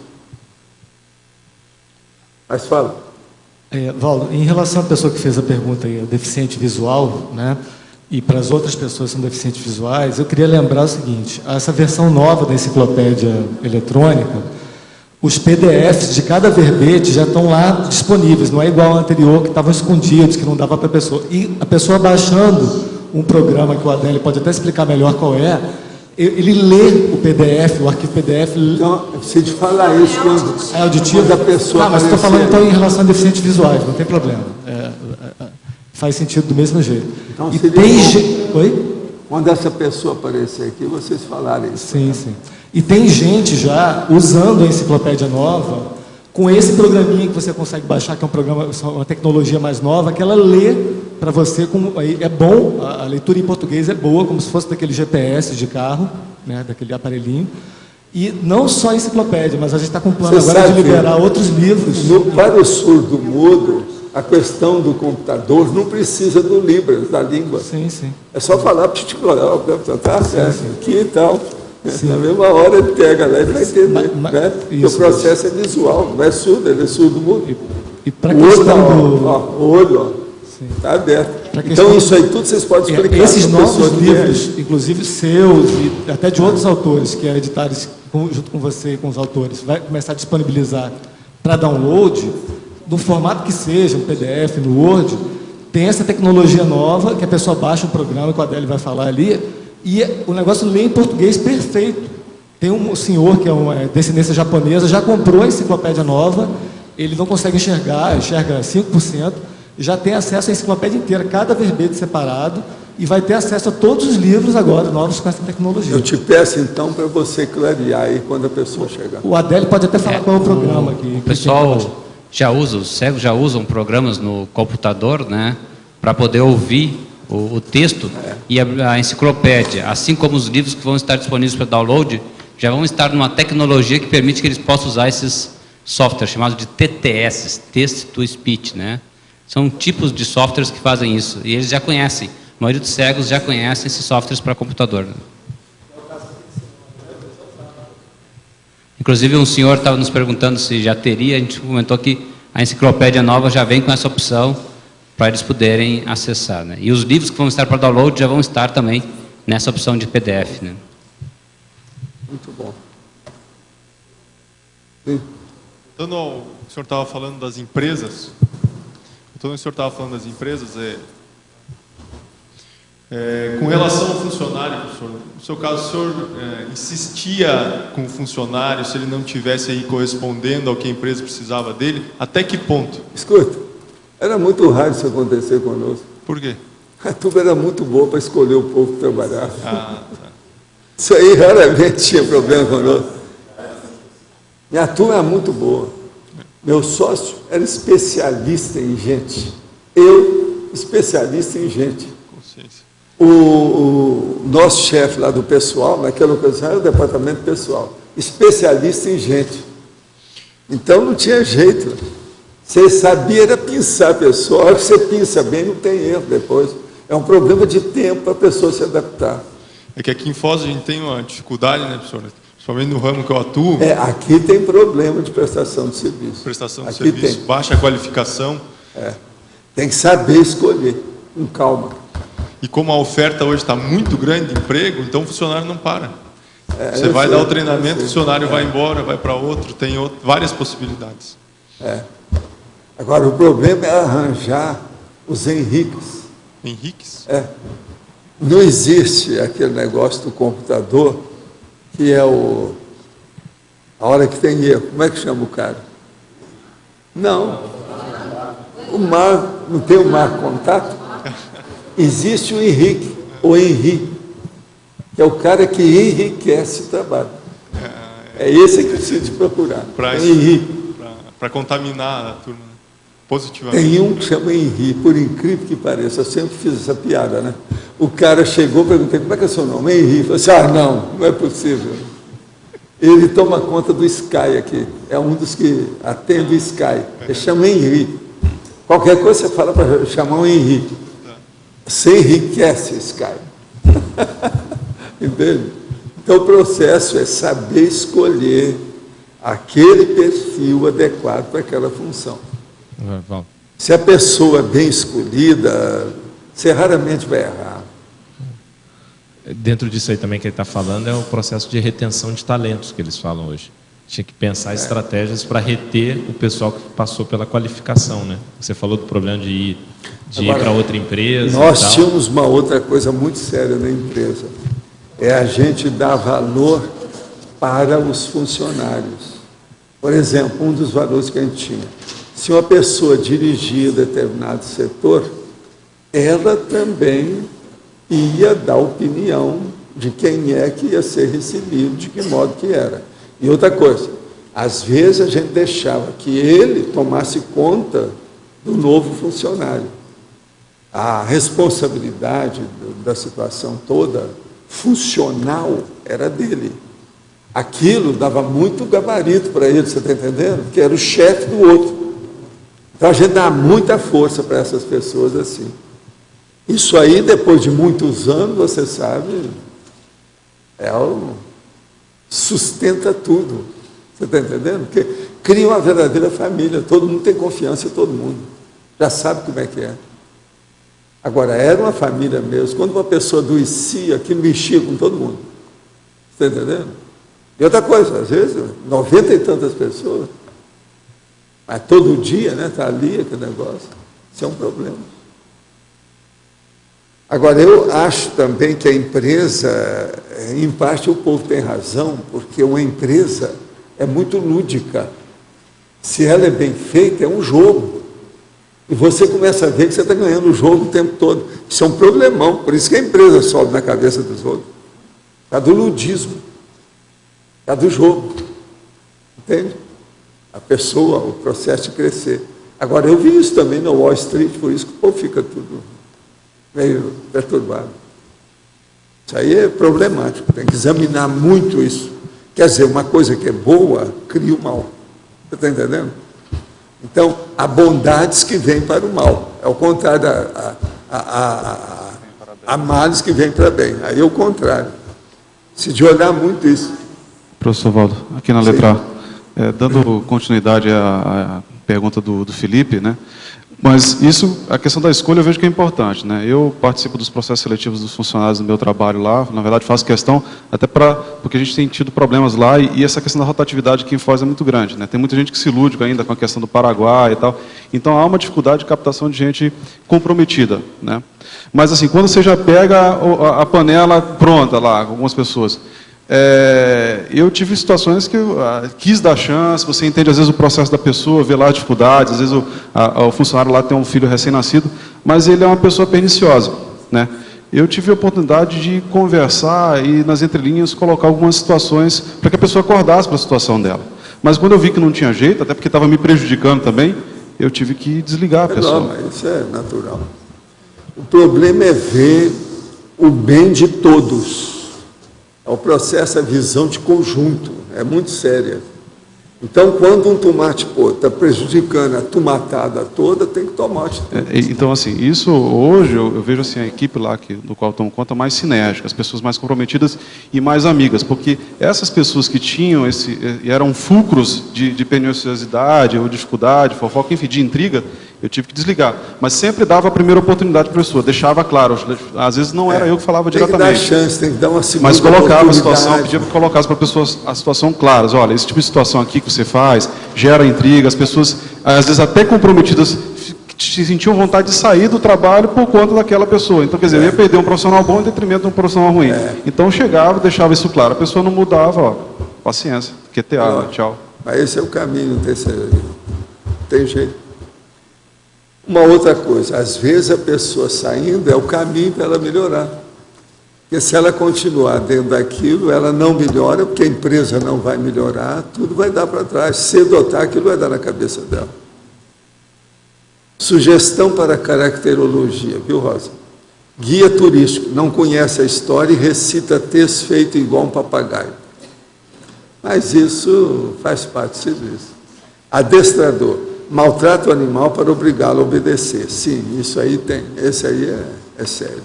Mas fala. Valdo, em relação à pessoa que fez a pergunta aí, deficiente visual, né, e para as outras pessoas que são deficientes visuais, eu queria lembrar o seguinte, essa versão nova da enciclopédia eletrônica, os PDFs de cada verbete já estão lá disponíveis, não é igual ao anterior, que estavam escondidos, que não dava para a pessoa. E a pessoa baixando um programa, que o Adélio pode até explicar melhor qual é, ele lê o PDF, o arquivo PDF... Então, você de falar isso quando... É auditivo? Da pessoa. Ah, mas estou falando então em relação a deficientes visuais, não tem problema. Faz sentido do mesmo jeito. Então, e tem Oi? Quando essa pessoa aparecer aqui, vocês falarem isso. Sim, sim. E tem gente já usando a enciclopédia nova, com esse programinha que você consegue baixar, que é um programa, uma tecnologia mais nova, que ela lê para você, é bom, a leitura em português é boa, como se fosse daquele GPS de carro, né, daquele aparelhinho. E não só a enciclopédia, mas a gente está com plano agora de liberar outros livros. Para o surdo-mudo, a questão do computador não precisa do Libras, da língua. Sim, sim. É só falar, tá certo, aqui e tal. Sim. Na mesma hora ele pega lá e vai entender. Né? Porque o processo é visual, não é surdo, ele é surdo-mudo. E para a questão o olho, está aberto. Então isso aí tudo vocês podem explicar. Esses novos livros, inclusive seus e até de outros autores, que é editados junto com você e com os autores, vai começar a disponibilizar para download, no formato que seja, no PDF, no Word, tem essa tecnologia nova, que a pessoa baixa um programa, que o Adélio vai falar ali, e o negócio lê em português perfeito. Tem um senhor que é uma descendência japonesa, já comprou a enciclopédia nova, ele não consegue enxerga 5%, já tem acesso à enciclopédia inteira, cada verbete separado, e vai ter acesso a todos os livros agora, novos com essa tecnologia. Eu te peço, então, para você clarear aí quando a pessoa chegar. O Adélio pode até falar qual é o programa. O pessoal já usa, os cegos já usam programas no computador, né, para poder ouvir o texto e a enciclopédia, assim como os livros que vão estar disponíveis para download, já vão estar numa tecnologia que permite que eles possam usar esses softwares chamados de TTS, Text to Speech, né? São tipos de softwares que fazem isso, e eles já conhecem, a maioria dos cegos já conhecem esses softwares para computador. Né? Inclusive um senhor estava nos perguntando se já teria, a gente comentou que a enciclopédia nova já vem com essa opção para eles poderem acessar. Né? E os livros que vão estar para download já vão estar também nessa opção de PDF. Né? Muito bom. Sim. Então, o senhor estava falando das empresas. Então, o senhor estava falando das empresas. Com relação ao funcionário, professor, no seu caso, o senhor insistia com o funcionário se ele não estivesse aí correspondendo ao que a empresa precisava dele? Até que ponto? Escuta, era muito raro isso acontecer conosco. Por quê? A turma era muito boa para escolher o povo que trabalhava. Ah, tá. Isso aí raramente tinha problema conosco. Minha turma era muito boa. Meu sócio era especialista em gente. Eu, especialista em gente. Consciência. O nosso chefe lá do pessoal, naquela ocasião, era o departamento pessoal. Especialista em gente. Então não tinha jeito. Você sabia era pensar a pessoa. A hora que você pensa bem, não tem erro depois. É um problema de tempo para a pessoa se adaptar. É que aqui em Foz a gente tem uma dificuldade, né, professor? Principalmente no ramo que eu atuo. Aqui tem problema de prestação de serviço. Prestação de aqui serviço, tem. Baixa qualificação. Tem que saber escolher, com calma. E como a oferta hoje está muito grande de emprego, então o funcionário não para. Você vai dar o treinamento, o funcionário vai embora, vai para outro, tem várias possibilidades. Agora, o problema é arranjar os Henriques. Henriques? Não existe aquele negócio do computador que é a hora que tem erro. Como é que chama o cara? Não. O mar, não tem o mar contato? Existe o Henrique, o Henri, que é o cara que enriquece o trabalho. É esse que precisa de procurar. Para contaminar a turma, né? Positivamente. Tem um que chama Henri, por incrível que pareça, eu sempre fiz essa piada, né? O cara chegou, perguntei, como é que é o seu nome? Henri. Falei assim, não é possível. Ele toma conta do Sky aqui, é um dos que atende o Sky. Ele chama Henri. Qualquer coisa você fala para chamar o Henri. Você enriquece o Sky. Entende? Então o processo é saber escolher aquele perfil adequado para aquela função. Se a pessoa é bem escolhida, você raramente vai errar. Dentro disso aí também que ele está falando é o processo de retenção de talentos que eles falam hoje. Tinha que pensar estratégias para reter o pessoal que passou pela qualificação, né? Você falou do problema de ir para outra empresa. Nós tínhamos uma outra coisa muito séria na empresa. É a gente dar valor para os funcionários. Por exemplo, um dos valores que a gente tinha. Se uma pessoa dirigia determinado setor, ela também ia dar opinião de quem é que ia ser recebido, de que modo que era. E outra coisa, às vezes a gente deixava que ele tomasse conta do novo funcionário. A responsabilidade da situação toda, funcional, era dele. Aquilo dava muito gabarito para ele, você está entendendo? Que era o chefe do outro. Então a gente dá muita força para essas pessoas assim. Isso aí, depois de muitos anos, você sabe, sustenta tudo. Você está entendendo? Porque cria uma verdadeira família, todo mundo tem confiança em todo mundo. Já sabe como é que é. Agora, era uma família mesmo. Quando uma pessoa adoecia, aquilo mexia com todo mundo. Você está entendendo? E outra coisa, às vezes, 90 e tantas pessoas, mas todo dia, né, está ali aquele negócio. Isso é um problema. Agora, eu acho também que a empresa, em parte o povo tem razão, porque uma empresa é muito lúdica. Se ela é bem feita, é um jogo. E você começa a ver que você está ganhando o jogo o tempo todo. Isso é um problemão, por isso que a empresa sobe na cabeça dos outros. Por causa do ludismo, por causa do jogo. Entende? A pessoa, o processo de crescer. Agora, eu vi isso também no Wall Street, por isso que o povo fica tudo meio perturbado. Isso aí é problemático, tem que examinar muito isso. Quer dizer, uma coisa que é boa, cria o mal. Você está entendendo? Então, há bondades que vêm para o mal. É o contrário, há males que vêm para bem. Aí é o contrário. Se de olhar muito isso. Professor Valdo, aqui na letra A, dando continuidade à pergunta do Felipe, né? Mas isso, a questão da escolha eu vejo que é importante, né? Eu participo dos processos seletivos dos funcionários no meu trabalho lá, na verdade faço questão, até porque a gente tem tido problemas lá e essa questão da rotatividade aqui em Foz é muito grande, né? Tem muita gente que se ilude ainda com a questão do Paraguai e tal, então há uma dificuldade de captação de gente comprometida, né? Mas assim, quando você já pega a panela pronta lá, com algumas pessoas, eu tive situações que eu quis dar chance, você entende às vezes o processo da pessoa, vê lá as dificuldades, às vezes o funcionário lá tem um filho recém-nascido, mas ele é uma pessoa perniciosa, né? Eu tive a oportunidade de conversar e nas entrelinhas colocar algumas situações para que a pessoa acordasse para a situação dela. Mas quando eu vi que não tinha jeito, até porque estava me prejudicando também, eu tive que desligar a pessoa. Não, mas isso é natural. O problema é ver o bem de todos. É o processo, a visão de conjunto, é muito séria. Então, quando um tomate está prejudicando a tomatada toda, tem que tomar atitude. Então, assim, isso hoje eu vejo assim, a equipe lá do qual tomo conta mais sinérgica, as pessoas mais comprometidas e mais amigas, porque essas pessoas que tinham eram fulcros de perniciosidade ou dificuldade, fofoca, enfim, de intriga, eu tive que desligar. Mas sempre dava a primeira oportunidade para a pessoa, deixava claro. Às vezes não era eu que falava diretamente. Tem que dar chance, tem que dar uma segunda mas colocava a situação, pedia para colocar para as pessoas a situação clara. Olha, esse tipo de situação aqui que você faz, gera intriga, as pessoas, às vezes até comprometidas, se sentiam vontade de sair do trabalho por conta daquela pessoa. Então, quer dizer, eu ia perder um profissional bom em detrimento de um profissional ruim. Então, chegava, deixava isso claro. A pessoa não mudava, paciência, QTA, tchau. Mas esse é o caminho, não tem jeito. Uma outra coisa, às vezes a pessoa saindo é o caminho para ela melhorar. Porque se ela continuar dentro daquilo, ela não melhora, porque a empresa não vai melhorar, tudo vai dar para trás. Cedo ou tarde, aquilo vai dar na cabeça dela. Sugestão para caracterologia, viu, Rosa? Guia turístico, não conhece a história e recita texto feito igual um papagaio. Mas isso faz parte do serviço. Adestrador, maltrata o animal para obrigá-lo a obedecer. Sim, isso aí tem. Esse aí é sério.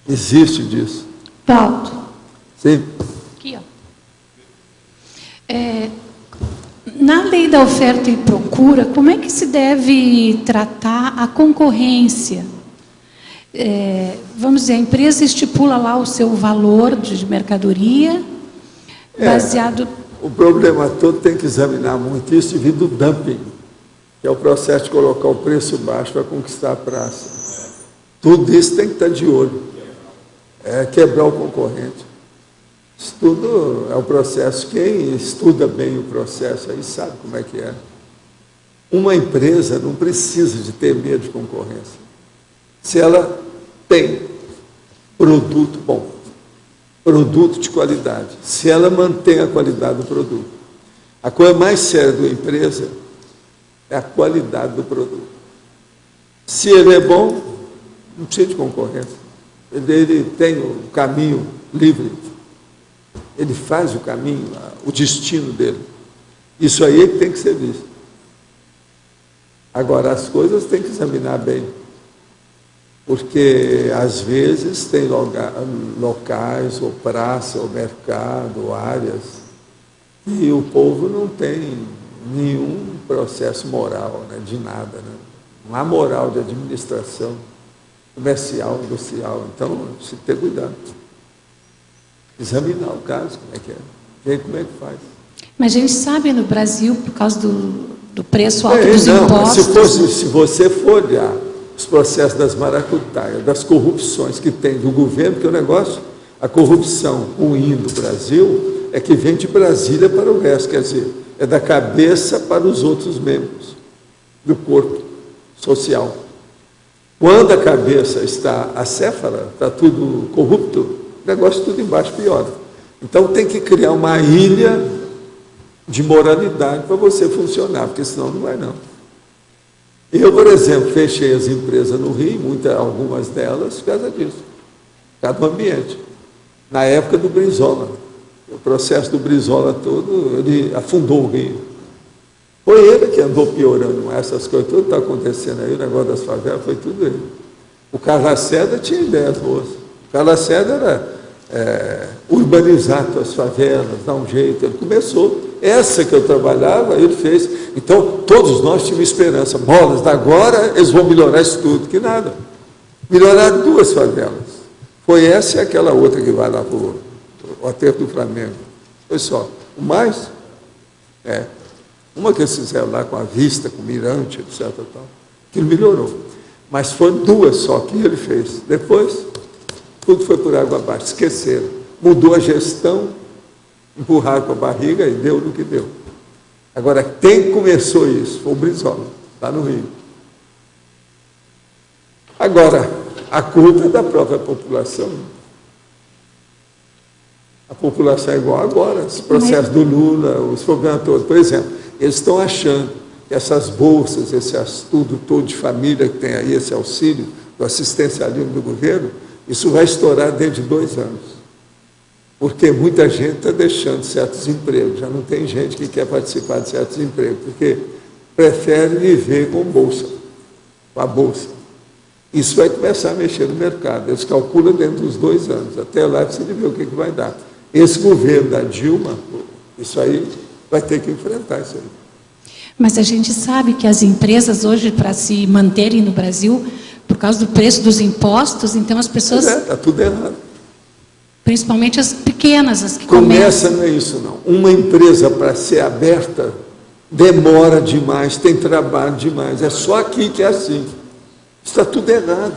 Existe disso. Valdo. Sim. Aqui, ó. Na lei da oferta e procura, como é que se deve tratar a concorrência? Vamos dizer, a empresa estipula lá o seu valor de mercadoria, baseado... O problema todo tem que examinar muito isso devido ao dumping, que é o processo de colocar o preço baixo para conquistar a praça. Tudo isso tem que estar de olho. Quebrar o concorrente. Isso tudo é um processo. Quem estuda bem o processo aí sabe como é que é. Uma empresa não precisa de ter medo de concorrência. Se ela tem produto bom, produto de qualidade, se ela mantém a qualidade do produto. A coisa mais séria da empresa é a qualidade do produto. Se ele é bom, não precisa de concorrência. Ele tem o caminho livre. Ele faz o caminho, o destino dele. Isso aí é que tem que ser visto. Agora, as coisas tem que examinar bem. Porque, às vezes, tem locais, ou praça, ou mercado, ou áreas, e o povo não tem nenhum processo moral, né, de nada. Né? Não há moral de administração comercial, industrial. Então, se ter cuidado. Examinar o caso, como é que é. Ver como é que faz. Mas a gente sabe no Brasil, por causa do preço alto dos impostos... Se você for olhar os processos das maracutaias, das corrupções que tem do governo, porque o negócio, a corrupção ruim do Brasil é que vem de Brasília para o resto, quer dizer, é da cabeça para os outros membros do corpo social. Quando a cabeça está acéfala, está tudo corrupto, o negócio tudo embaixo piora. Então tem que criar uma ilha de moralidade para você funcionar, porque senão não vai não. Eu, por exemplo, fechei as empresas no Rio, algumas delas, por causa disso, por causa do ambiente. Na época do Brizola, o processo do Brizola todo, ele afundou o Rio. Foi ele que andou piorando essas coisas, tudo está acontecendo aí, o negócio das favelas, foi tudo ele. O Carlos Lacerda tinha ideias boas. O Carlos Lacerda era urbanizar as favelas, dar um jeito, ele começou. Essa que eu trabalhava, ele fez. Então, todos nós tínhamos esperança. Bolas, agora eles vão melhorar isso tudo. Que nada. Melhoraram 2 favelas. Foi essa e aquela outra que vai lá para o aterro do Flamengo. Foi só. O mais, uma que eles fizeram lá com a vista, com o mirante, etc. Aquilo melhorou. Mas foram 2 só que ele fez. Depois, tudo foi por água abaixo. Esqueceram. Mudou a gestão, empurraram com a barriga e deu no que deu. Agora, quem começou isso? Foi o Brizola, lá no Rio. Agora, a culpa é da própria população. A população é igual agora, os processos do Lula, os problemas todos. Por exemplo, eles estão achando que essas bolsas, esse estudo todo de família que tem aí, esse auxílio do assistencialismo do governo, isso vai estourar dentro de 2 anos. Porque muita gente está deixando certos empregos, já não tem gente que quer participar de certos empregos, porque prefere viver com bolsa, com a bolsa. Isso vai começar a mexer no mercado, eles calculam dentro dos 2 anos, até lá precisa ver o que vai dar. Esse governo da Dilma, isso aí vai ter que enfrentar isso aí. Mas a gente sabe que as empresas hoje, para se manterem no Brasil, por causa do preço dos impostos, então as pessoas... Está tudo errado. Principalmente as pequenas, as que começa, não é isso não. Uma empresa, para ser aberta, demora demais, tem trabalho demais. É só aqui que é assim. Está tudo errado.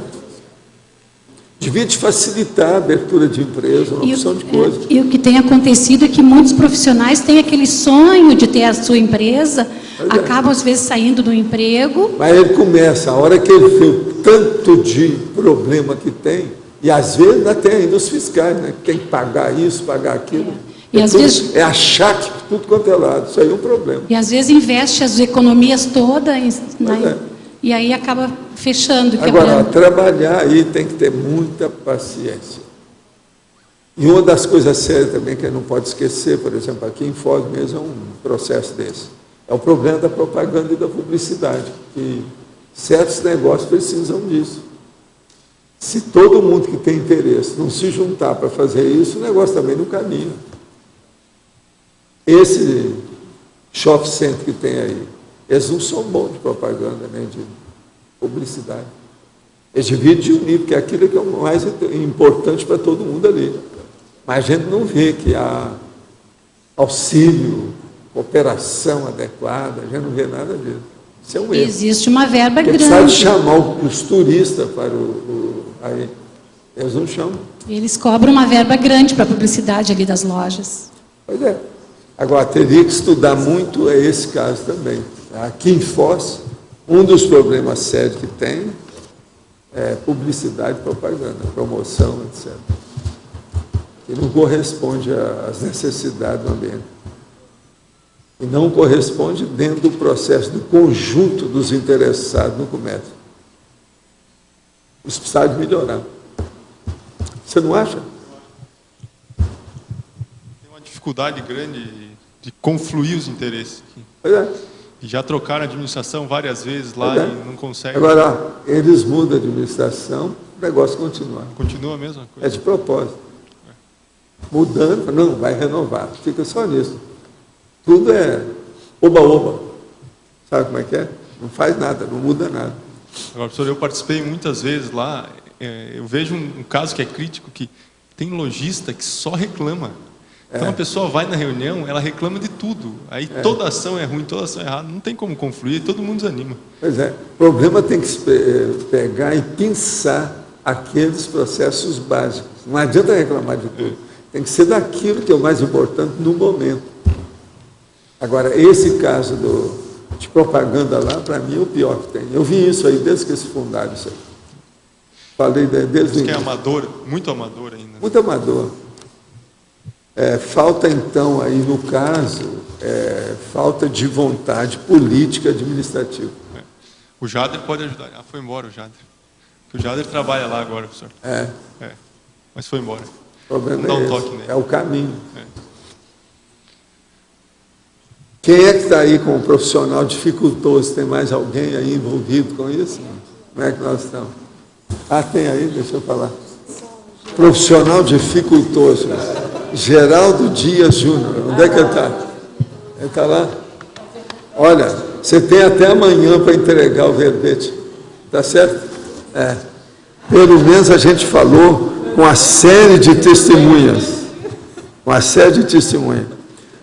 Devia te facilitar a abertura de empresa, uma opção de coisas. E o que tem acontecido é que muitos profissionais têm aquele sonho de ter a sua empresa, acabam às vezes saindo do emprego. Mas ele começa, a hora que ele vê o tanto de problema que tem, e às vezes ainda tem ainda os fiscais, né? Tem que pagar isso, pagar aquilo. E às vezes, é achar que tudo quanto é lado, isso aí é um problema. E às vezes investe as economias todas, e aí acaba fechando. Agora, trabalhar aí tem que ter muita paciência. E uma das coisas sérias também que a gente não pode esquecer, por exemplo, aqui em Foz mesmo é um processo desse. É o problema da propaganda e da publicidade, que certos negócios precisam disso. Se todo mundo que tem interesse não se juntar para fazer isso, o negócio também não caminha. Esse shopping center que tem aí, eles não são bons de propaganda, nem de publicidade. Eles deviam de unir, porque aquilo é que é o mais importante para todo mundo ali. Mas a gente não vê que há auxílio, cooperação adequada, a gente não vê nada disso. Isso é um erro. Existe uma verba grande. Precisa chamar os turistas para aí. Eles não chamam. Eles cobram uma verba grande para a publicidade ali das lojas. Pois é. Agora, teria que estudar muito esse caso também. Aqui em Foz, um dos problemas sérios que tem é publicidade e propaganda, promoção, etc. Que não corresponde às necessidades do ambiente. E não corresponde dentro do processo do conjunto dos interessados no comércio. Isso precisa de melhorar. Você não acha? Tem uma dificuldade grande de confluir os interesses. Pois é. E já trocaram a administração várias vezes lá e não conseguem. Agora, eles mudam a administração, o negócio continua. Continua a mesma coisa? É de propósito. Mudando, não, vai renovar. Fica só nisso. Tudo é oba-oba. Sabe como é que é? Não faz nada, não muda nada. Agora, professor, eu participei muitas vezes lá, eu vejo um caso que é crítico, que tem lojista que só reclama. Então a pessoa vai na reunião, ela reclama de tudo. Aí toda ação é ruim, toda ação é errada, não tem como confluir, todo mundo desanima. Pois é, o problema tem que pegar e pensar aqueles processos básicos. Não adianta reclamar de tudo. Tem que ser daquilo que é o mais importante no momento. Agora, esse caso de propaganda lá, para mim, é o pior que tem. Eu vi isso aí desde que eles fundaram isso aí. Falei desde o início. Que é amador, muito amador ainda. Muito amador. Falta, então, aí, no caso, falta de vontade política administrativa. O Jader pode ajudar. Ah, foi embora o Jader. Porque o Jader trabalha lá agora, professor. Mas foi embora. O problema Vamos dar um toque nele. É o caminho. Quem é que está aí com o profissional dificultoso? Tem mais alguém aí envolvido com isso? Como é que nós estamos? Tem aí, deixa eu falar. Profissional dificultoso. Geraldo Dias Júnior. Onde é que ele está? Ele está lá? Olha, você tem até amanhã para entregar o verbete. Está certo? Pelo menos a gente falou com a série de testemunhas. Com a série de testemunhas.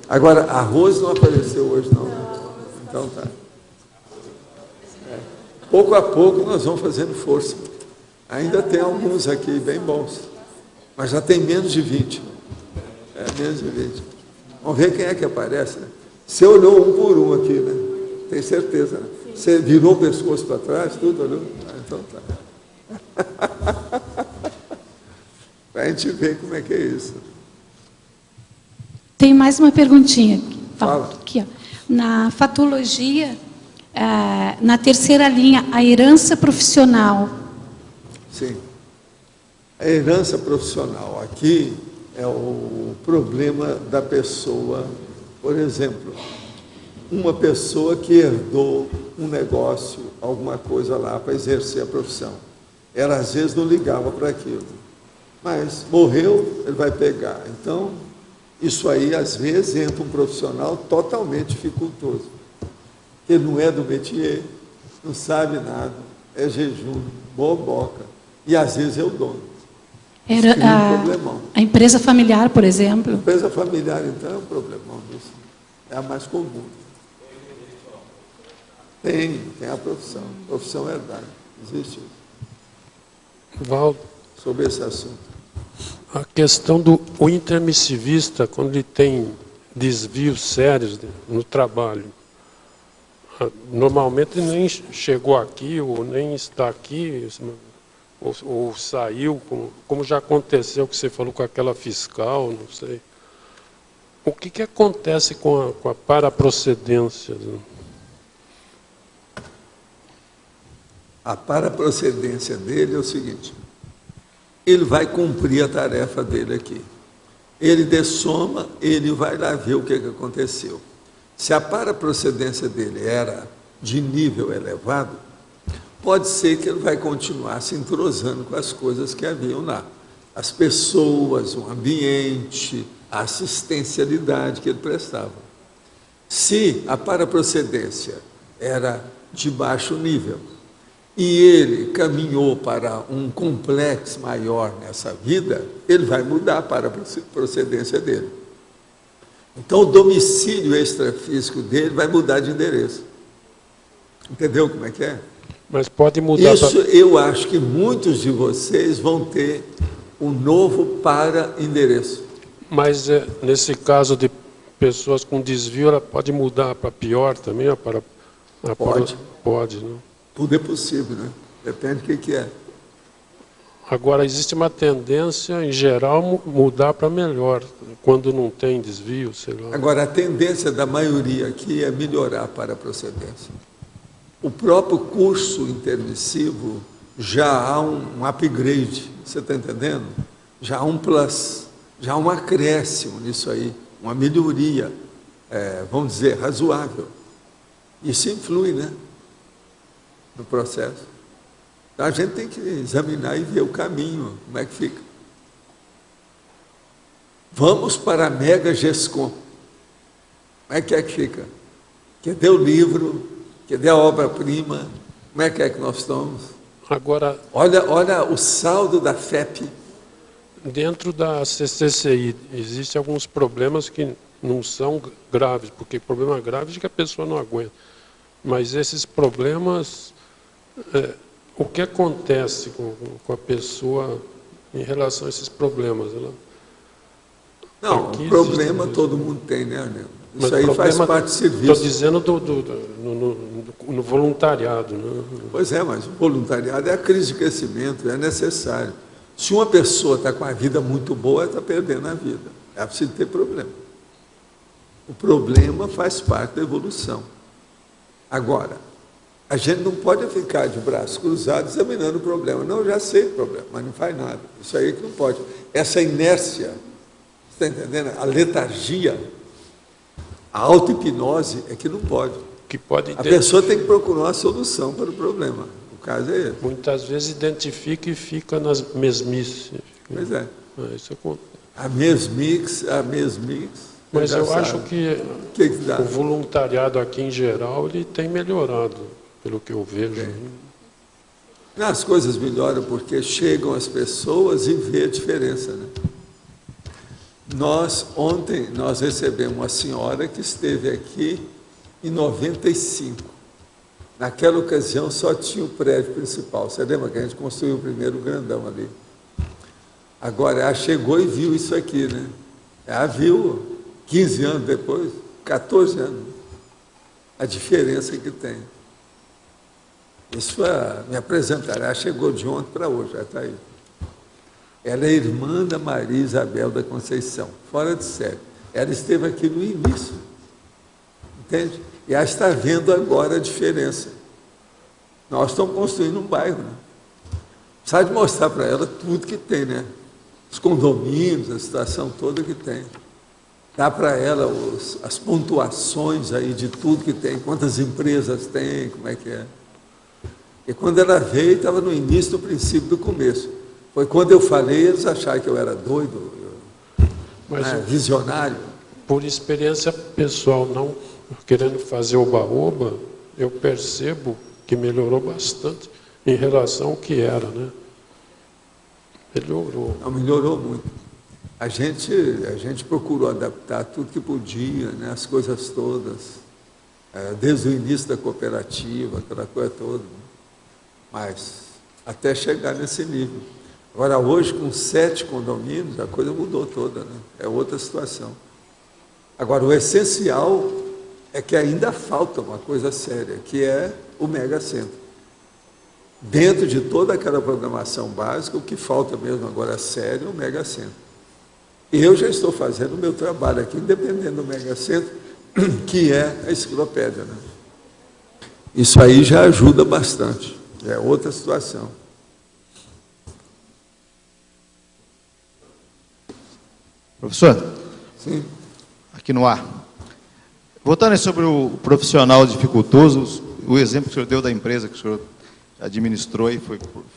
Agora, a Rose não apareceu hoje, não. Então tá. Pouco a pouco nós vamos fazendo força. Ainda tem alguns aqui bem bons. Mas já tem menos de 20. Menos de 20. Vamos ver quem é que aparece. Né? Você olhou um por um aqui, né? Tem certeza, né? Você virou o pescoço para trás, tudo olhou? Então tá. Para a gente ver como é que é isso. Tem mais uma perguntinha aqui. Fala. Aqui, ó. Na fatologia, na terceira linha, a herança profissional. Sim. A herança profissional. Aqui é o problema da pessoa, por exemplo, uma pessoa que herdou um negócio, alguma coisa lá para exercer a profissão. Ela às vezes não ligava para aquilo. Mas morreu, ele vai pegar. Então, isso aí, às vezes, entra um profissional totalmente dificultoso. Que não é do métier, não sabe nada, é jejum, boboca. E, às vezes, é o dono. Era a empresa familiar, por exemplo. A empresa familiar, então, é um problemão disso. É a mais comum. Tem a profissão. Profissão herdada. Existe isso. Valdo, sobre esse assunto. A questão do o intermissivista, quando ele tem desvios sérios no trabalho, normalmente ele nem chegou aqui, ou nem está aqui, ou saiu, como já aconteceu, que você falou com aquela fiscal, não sei. O que acontece com a paraprocedência? A paraprocedência dele é o seguinte: ele vai cumprir a tarefa dele aqui. Ele dessoma, ele vai lá ver o que aconteceu. Se a paraprocedência dele era de nível elevado, pode ser que ele vai continuar se entrosando com as coisas que haviam lá. As pessoas, o ambiente, a assistencialidade que ele prestava. Se a paraprocedência era de baixo nível e ele caminhou para um complexo maior nessa vida, ele vai mudar a paraprocedência dele. Então, o domicílio extrafísico dele vai mudar de endereço. Entendeu como é que é? Mas pode mudar... Isso, eu acho que muitos de vocês vão ter um novo para-endereço. Mas, nesse caso de pessoas com desvio, ela pode mudar para pior também? Pode. Pode, né? Tudo é possível, né? Depende do que é. Agora, existe uma tendência, em geral, mudar para melhor, quando não tem desvio, sei lá. Agora, a tendência da maioria aqui é melhorar para a procedência. O próprio curso intermissivo já há um upgrade, você está entendendo? Já há um plus, já há um acréscimo nisso aí, uma melhoria, vamos dizer, razoável. Isso influi, né, no processo. Então, a gente tem que examinar e ver o caminho, como é que fica. Vamos para a Mega GESCOM. Como é que fica? Cadê o livro? Cadê a obra-prima? Como é que nós estamos? Agora, olha o saldo da FEP. Dentro da CCCI, existem alguns problemas que não são graves, porque problema grave é que a pessoa não aguenta. Mas esses problemas, o que acontece com a pessoa em relação a esses problemas? Não, o problema todo mundo tem, né, Arnaldo? Isso aí faz parte do serviço. Estou dizendo no voluntariado. Né? Pois é, mas o voluntariado é a crise de crescimento, é necessário. Se uma pessoa está com a vida muito boa, ela está perdendo a vida. É preciso ter problema. O problema faz parte da evolução. Agora, a gente não pode ficar de braços cruzados examinando o problema. Não, eu já sei o problema, mas não faz nada. Isso aí que não pode. Essa inércia, você está entendendo? A letargia, a auto-hipnose é que não pode. A pessoa tem que procurar uma solução para o problema. O caso é esse. Muitas vezes identifica e fica nas mesmices. Pois é. Isso acontece. A mesmix. Mas eu acho que o voluntariado aqui em geral ele tem melhorado, pelo que eu vejo. As coisas melhoram porque chegam as pessoas e vê a diferença, né? Ontem nós recebemos uma senhora que esteve aqui em 95. Naquela ocasião só tinha o prédio principal. Você lembra que a gente construiu o primeiro grandão ali? Agora ela chegou e viu isso aqui, né? Ela viu 15 anos depois, 14 anos, a diferença que tem. Isso foi me apresentar. Ela chegou de ontem para hoje, já está aí. Ela é irmã da Maria Isabel da Conceição, fora de série. Ela esteve aqui no início, entende? E ela está vendo agora a diferença. Nós estamos construindo um bairro, né? Precisa de mostrar para ela tudo que tem, né? Os condomínios, a situação toda que tem. Dá para ela as pontuações aí de tudo que tem, quantas empresas tem, como é que é. E quando ela veio, estava no início do princípio do começo. Foi quando eu falei, eles acharam que eu era doido, visionário. Por experiência pessoal, não querendo fazer oba-oba, eu percebo que melhorou bastante em relação ao que era, né? Melhorou. Não, melhorou muito. A gente procurou adaptar tudo que podia, né, as coisas todas, desde o início da cooperativa, aquela coisa toda, mas até chegar nesse nível. Agora, hoje, com 7 condomínios, a coisa mudou toda, né? É outra situação. Agora, o essencial é que ainda falta uma coisa séria, que é o Mega Centro. Dentro de toda aquela programação básica, o que falta mesmo agora sério é o Mega Centro. Eu já estou fazendo o meu trabalho aqui, independente do Mega Centro, que é a enciclopédia, né? Isso aí já ajuda bastante, é outra situação. Professor? Sim. Aqui no ar. Voltando sobre o profissional dificultoso, o exemplo que o senhor deu da empresa, que o senhor administrou e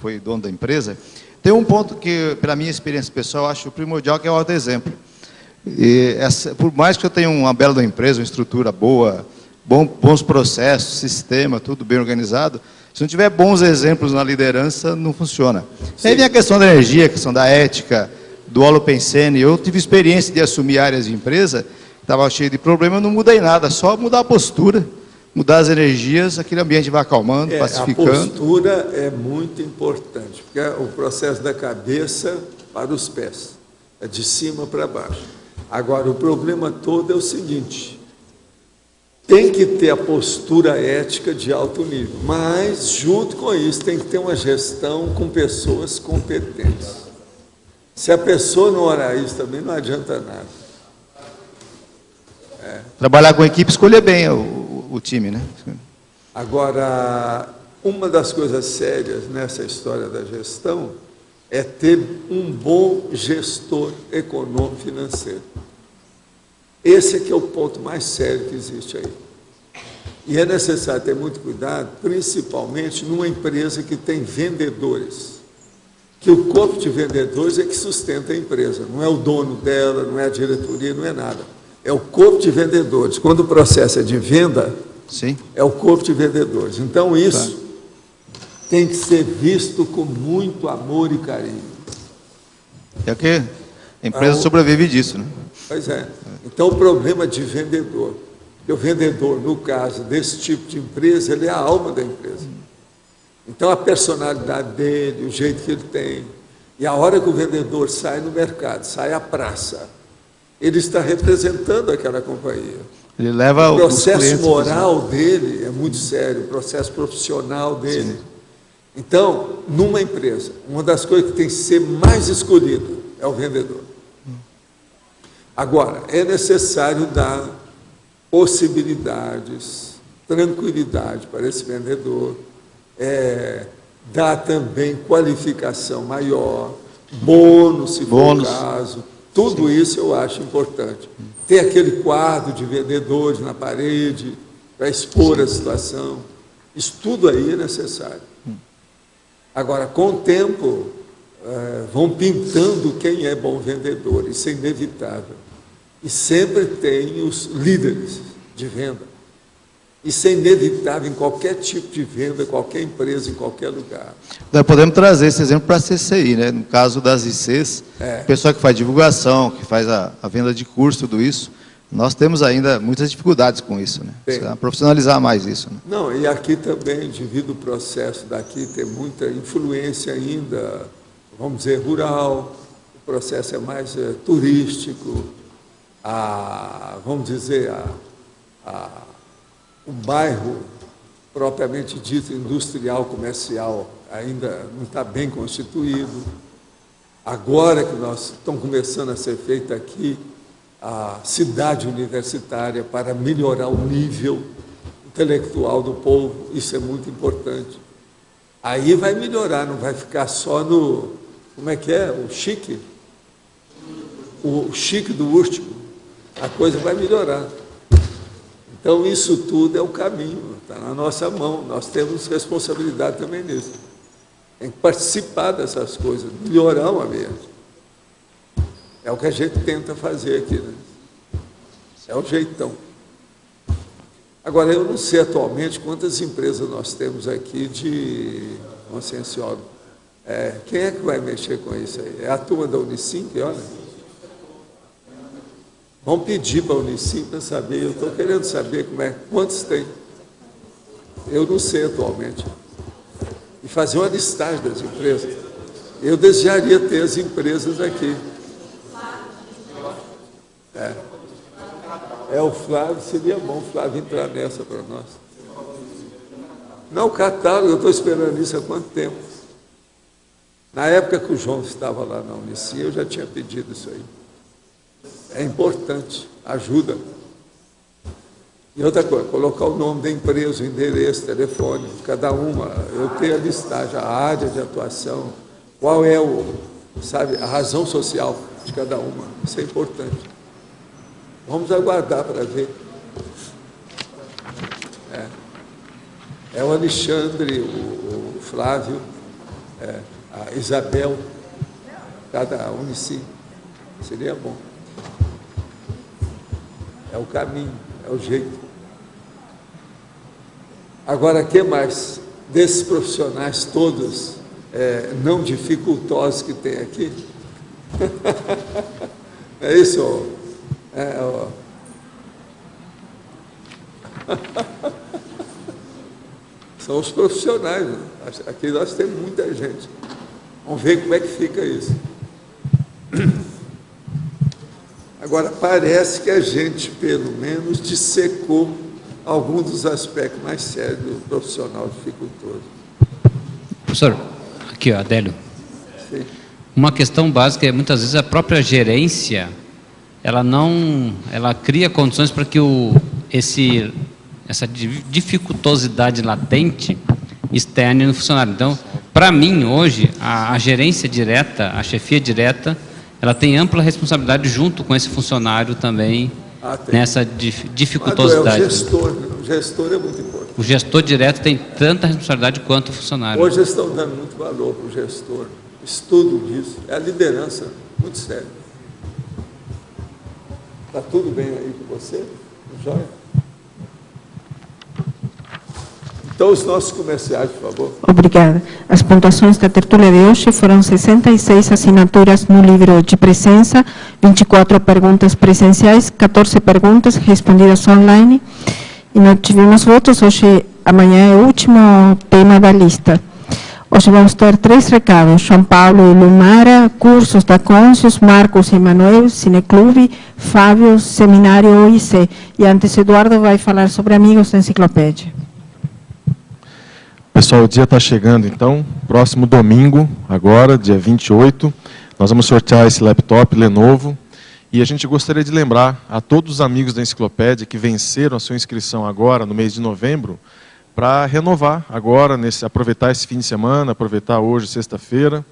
foi dono da empresa, tem um ponto que, pela minha experiência pessoal, eu acho primordial, que é o autoexemplo. Por mais que eu tenha uma bela empresa, uma estrutura boa, bons processos, sistema, tudo bem organizado, se não tiver bons exemplos na liderança, não funciona. Sim. Aí vem a questão da energia, a questão da ética, do holopensene. Eu tive experiência de assumir áreas de empresa, estava cheio de problema, não mudei nada, só mudar a postura, mudar as energias, aquele ambiente vai acalmando, pacificando. A postura é muito importante, porque é o processo da cabeça para os pés, é de cima para baixo. Agora, o problema todo é o seguinte, tem que ter a postura ética de alto nível, mas, junto com isso, tem que ter uma gestão com pessoas competentes. Se a pessoa não orar isso também, não adianta nada. Trabalhar com a equipe, escolher bem o time, né? Agora, uma das coisas sérias nessa história da gestão é ter um bom gestor econômico financeiro. Esse é que é o ponto mais sério que existe aí. E é necessário ter muito cuidado, principalmente numa empresa que tem vendedores. Que o corpo de vendedores é que sustenta a empresa, não é o dono dela, não é a diretoria, não é nada. É o corpo de vendedores. Quando o processo é de venda, sim, é o corpo de vendedores. Então, isso tem que ser visto com muito amor e carinho. É que a empresa sobrevive disso, né? Pois é. Então, o problema de vendedor, o vendedor, no caso desse tipo de empresa, ele é a alma da empresa. Então, a personalidade dele, o jeito que ele tem, e a hora que o vendedor sai no mercado, sai à praça, ele está representando aquela companhia. Ele leva o processo moral dele é muito sério, o processo profissional dele. Sim. Então, numa empresa, uma das coisas que tem que ser mais escolhida é o vendedor. Agora, é necessário dar possibilidades, tranquilidade para esse vendedor, dar também qualificação maior, bônus, se for o caso. Tudo isso eu acho importante. Ter aquele quadro de vendedores na parede para expor a situação. Isso tudo aí é necessário. Agora, com o tempo, vão pintando quem é bom vendedor. Isso é inevitável. E sempre tem os líderes de venda. Isso é inevitável em qualquer tipo de venda, qualquer empresa, em qualquer lugar. Nós podemos trazer esse exemplo para a CCI, né? No caso das ICs, o pessoal que faz divulgação, que faz a venda de curso, tudo isso, nós temos ainda muitas dificuldades com isso, né? Precisa profissionalizar mais isso, né? Não, e aqui também, devido ao processo daqui, tem muita influência ainda, vamos dizer, rural, o processo é mais turístico, vamos dizer, o bairro, propriamente dito, industrial, comercial, ainda não está bem constituído. Agora que nós estamos começando a ser feita aqui a cidade universitária para melhorar o nível intelectual do povo, isso é muito importante. Aí vai melhorar, não vai ficar só no, como é que é, o chique do último, a coisa vai melhorar. Então, isso tudo é o caminho, está na nossa mão, nós temos responsabilidade também nisso. Tem que participar dessas coisas, melhorar o ambiente. É o que a gente tenta fazer aqui, né? É o jeitão. Agora, eu não sei atualmente quantas empresas nós temos aqui de conscienciólogo. Quem é que vai mexer com isso aí? É a turma da Unicim, olha. Vamos pedir para a Unicim para saber, eu estou querendo saber quantos tem. Eu não sei atualmente. E fazer uma listagem das empresas. Eu desejaria ter as empresas aqui. O Flávio, seria bom o Flávio entrar nessa para nós. Não, o catálogo, eu estou esperando isso há quanto tempo? Na época que o João estava lá na Unici, eu já tinha pedido isso aí. É importante, ajuda. E outra coisa, colocar o nome da empresa, o endereço, o telefone, cada uma, eu tenho a listagem, a área de atuação, qual é a razão social de cada uma. Isso é importante. Vamos aguardar para ver. O Alexandre, o Flávio, a Isabel, cada Unici. Seria bom. É o caminho, é o jeito. Agora, o que mais? Desses profissionais todos não dificultosos que tem aqui? É isso? São os profissionais, né? Aqui nós temos muita gente. Vamos ver como é que fica isso. Agora, parece que a gente, pelo menos, dissecou alguns dos aspectos mais sérios do profissional dificultoso. Professor, aqui, ó, Adélio. Sim. Uma questão básica é, muitas vezes, a própria gerência, ela cria condições para que essa dificultosidade latente externe no funcionário. Então, para mim, hoje, a gerência direta, a chefia direta, ela tem ampla responsabilidade junto com esse funcionário também, nessa dificultosidade. O gestor é muito importante. O gestor direto tem tanta responsabilidade quanto o funcionário. Hoje estão dando muito valor para o gestor. Estudo disso. É a liderança, muito sério. Está tudo bem aí com você? Jóia? Então, os nossos comerciais, por favor. Obrigada. As pontuações da tertúlia de hoje foram 66 assinaturas no livro de presença, 24 perguntas presenciais, 14 perguntas respondidas online, e não tivemos votos. Hoje, amanhã é o último tema da lista. Hoje vamos ter 3 recados: João Paulo e Lumara, cursos da Conscius, Marcos e Emanuel, Cineclube, Fábio, Seminário OIC. E antes, Eduardo vai falar sobre Amigos da Enciclopédia. Pessoal, o dia está chegando, então, próximo domingo, agora, dia 28, nós vamos sortear esse laptop Lenovo, e a gente gostaria de lembrar a todos os amigos da Enciclopédia que venceram a sua inscrição agora, no mês de novembro, para renovar agora, aproveitar esse fim de semana, aproveitar hoje, sexta-feira,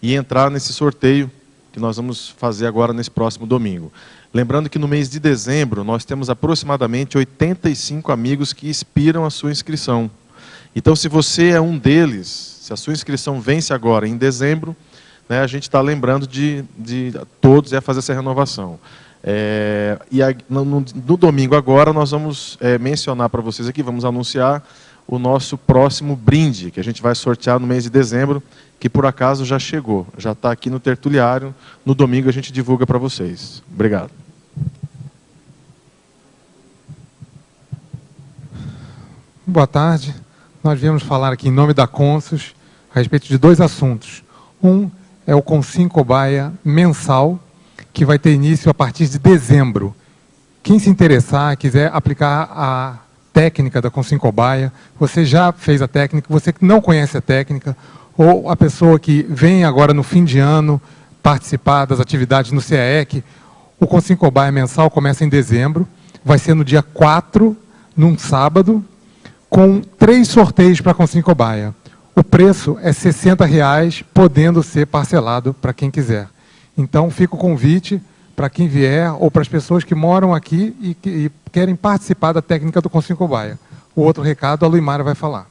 e entrar nesse sorteio que nós vamos fazer agora nesse próximo domingo. Lembrando que no mês de dezembro, nós temos aproximadamente 85 amigos que expiram a sua inscrição. Então, se você é um deles, se a sua inscrição vence agora em dezembro, né, a gente está lembrando de todos fazer essa renovação. No domingo agora, nós vamos mencionar para vocês aqui, vamos anunciar o nosso próximo brinde, que a gente vai sortear no mês de dezembro, que por acaso já chegou, já está aqui no tertuliário. No domingo a gente divulga para vocês. Obrigado. Boa tarde. Nós viemos falar aqui em nome da Conscius a respeito de 2 assuntos. Um é o Consim Cobaia mensal, que vai ter início a partir de dezembro. Quem se interessar, quiser aplicar a técnica da Consim Cobaia, você já fez a técnica, você que não conhece a técnica, ou a pessoa que vem agora no fim de ano participar das atividades no CAEC, o Consim Cobaia mensal começa em dezembro, vai ser no dia 4, num sábado, com 3 sorteios para a Consim Cobaia. O preço é R$ 60,00, podendo ser parcelado para quem quiser. Então, fica o convite para quem vier, ou para as pessoas que moram aqui e querem participar da técnica do Consim Cobaia. O outro recado, a Luimara vai falar.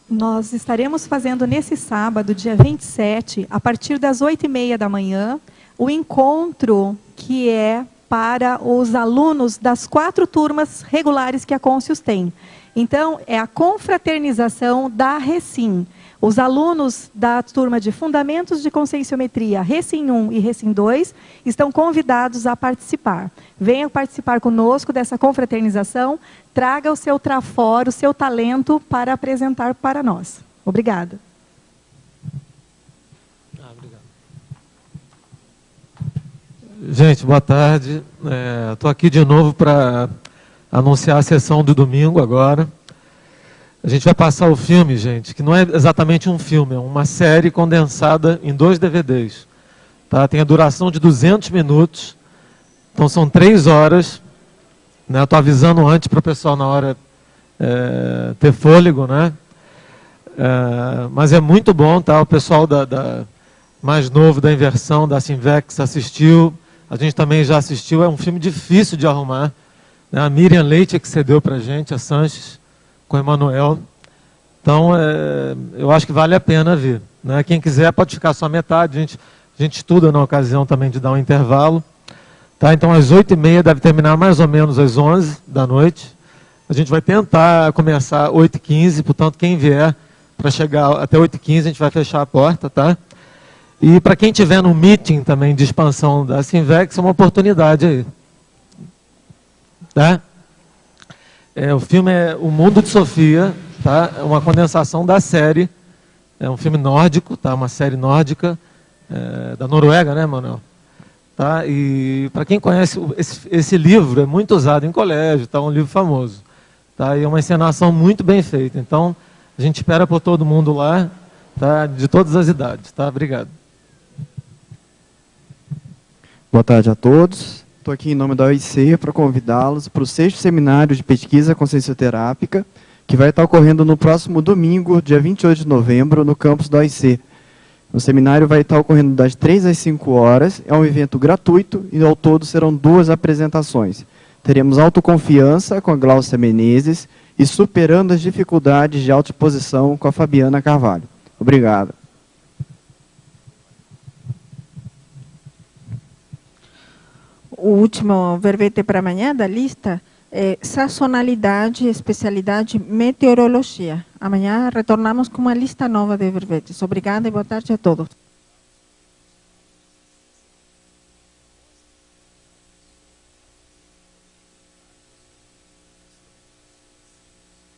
Nós estaremos fazendo nesse sábado, dia 27, a partir das 8h30 da manhã, o encontro que é para os alunos das 4 turmas regulares que a Conscius tem. Então, é a confraternização da Recim. Os alunos da turma de Fundamentos de Conscienciometria, Recim 1 e Recim 2, estão convidados a participar. Venham participar conosco dessa confraternização, traga o seu trafor, o seu talento para apresentar para nós. Obrigada. Gente, boa tarde. Estou aqui de novo para anunciar a sessão do domingo agora. A gente vai passar o filme, gente, que não é exatamente um filme, é uma série condensada em 2 DVDs. Tá? Tem a duração de 200 minutos, então são 3 horas. Né? Estou avisando antes para o pessoal na hora ter fôlego, né? Mas é muito bom, tá? O pessoal mais novo da Inversão, da Sinvex, assistiu. A gente também já assistiu. É um filme difícil de arrumar. Né? A Miriam Leite que cedeu para a gente, a Sanches, com o Emanuel. Então, eu acho que vale a pena ver. Né? Quem quiser pode ficar só metade. A gente estuda na ocasião também de dar um intervalo. Tá? Então, às 8h30, deve terminar mais ou menos às 11 da noite. A gente vai tentar começar às 8h15, portanto, quem vier para chegar até 8h15, a gente vai fechar a porta, tá? E para quem tiver no meeting também de expansão da Sinvex, é uma oportunidade aí. Tá? O filme é O Mundo de Sofia, tá? É uma condensação da série. É um filme nórdico, tá? Uma série nórdica, da Noruega, né, Manuel? Tá? E para quem conhece, esse livro é muito usado em colégio, tá? Um livro famoso. Tá? E é uma encenação muito bem feita. Então, a gente espera por todo mundo lá, tá? De todas as idades. Tá? Obrigado. Boa tarde a todos. Estou aqui em nome da OIC para convidá-los para o 6º Seminário de Pesquisa Consciencioterápica, que vai estar ocorrendo no próximo domingo, dia 28 de novembro, no campus da OIC. O seminário vai estar ocorrendo das 3 às 5 horas, é um evento gratuito e ao todo serão 2 apresentações. Teremos Autoconfiança com a Glaucia Menezes e Superando as Dificuldades de Autoexposição com a Fabiana Carvalho. Obrigado. O último verbete para amanhã da lista é sazonalidade, especialidade meteorologia. Amanhã retornamos com uma lista nova de verbetes. Obrigada e boa tarde a todos.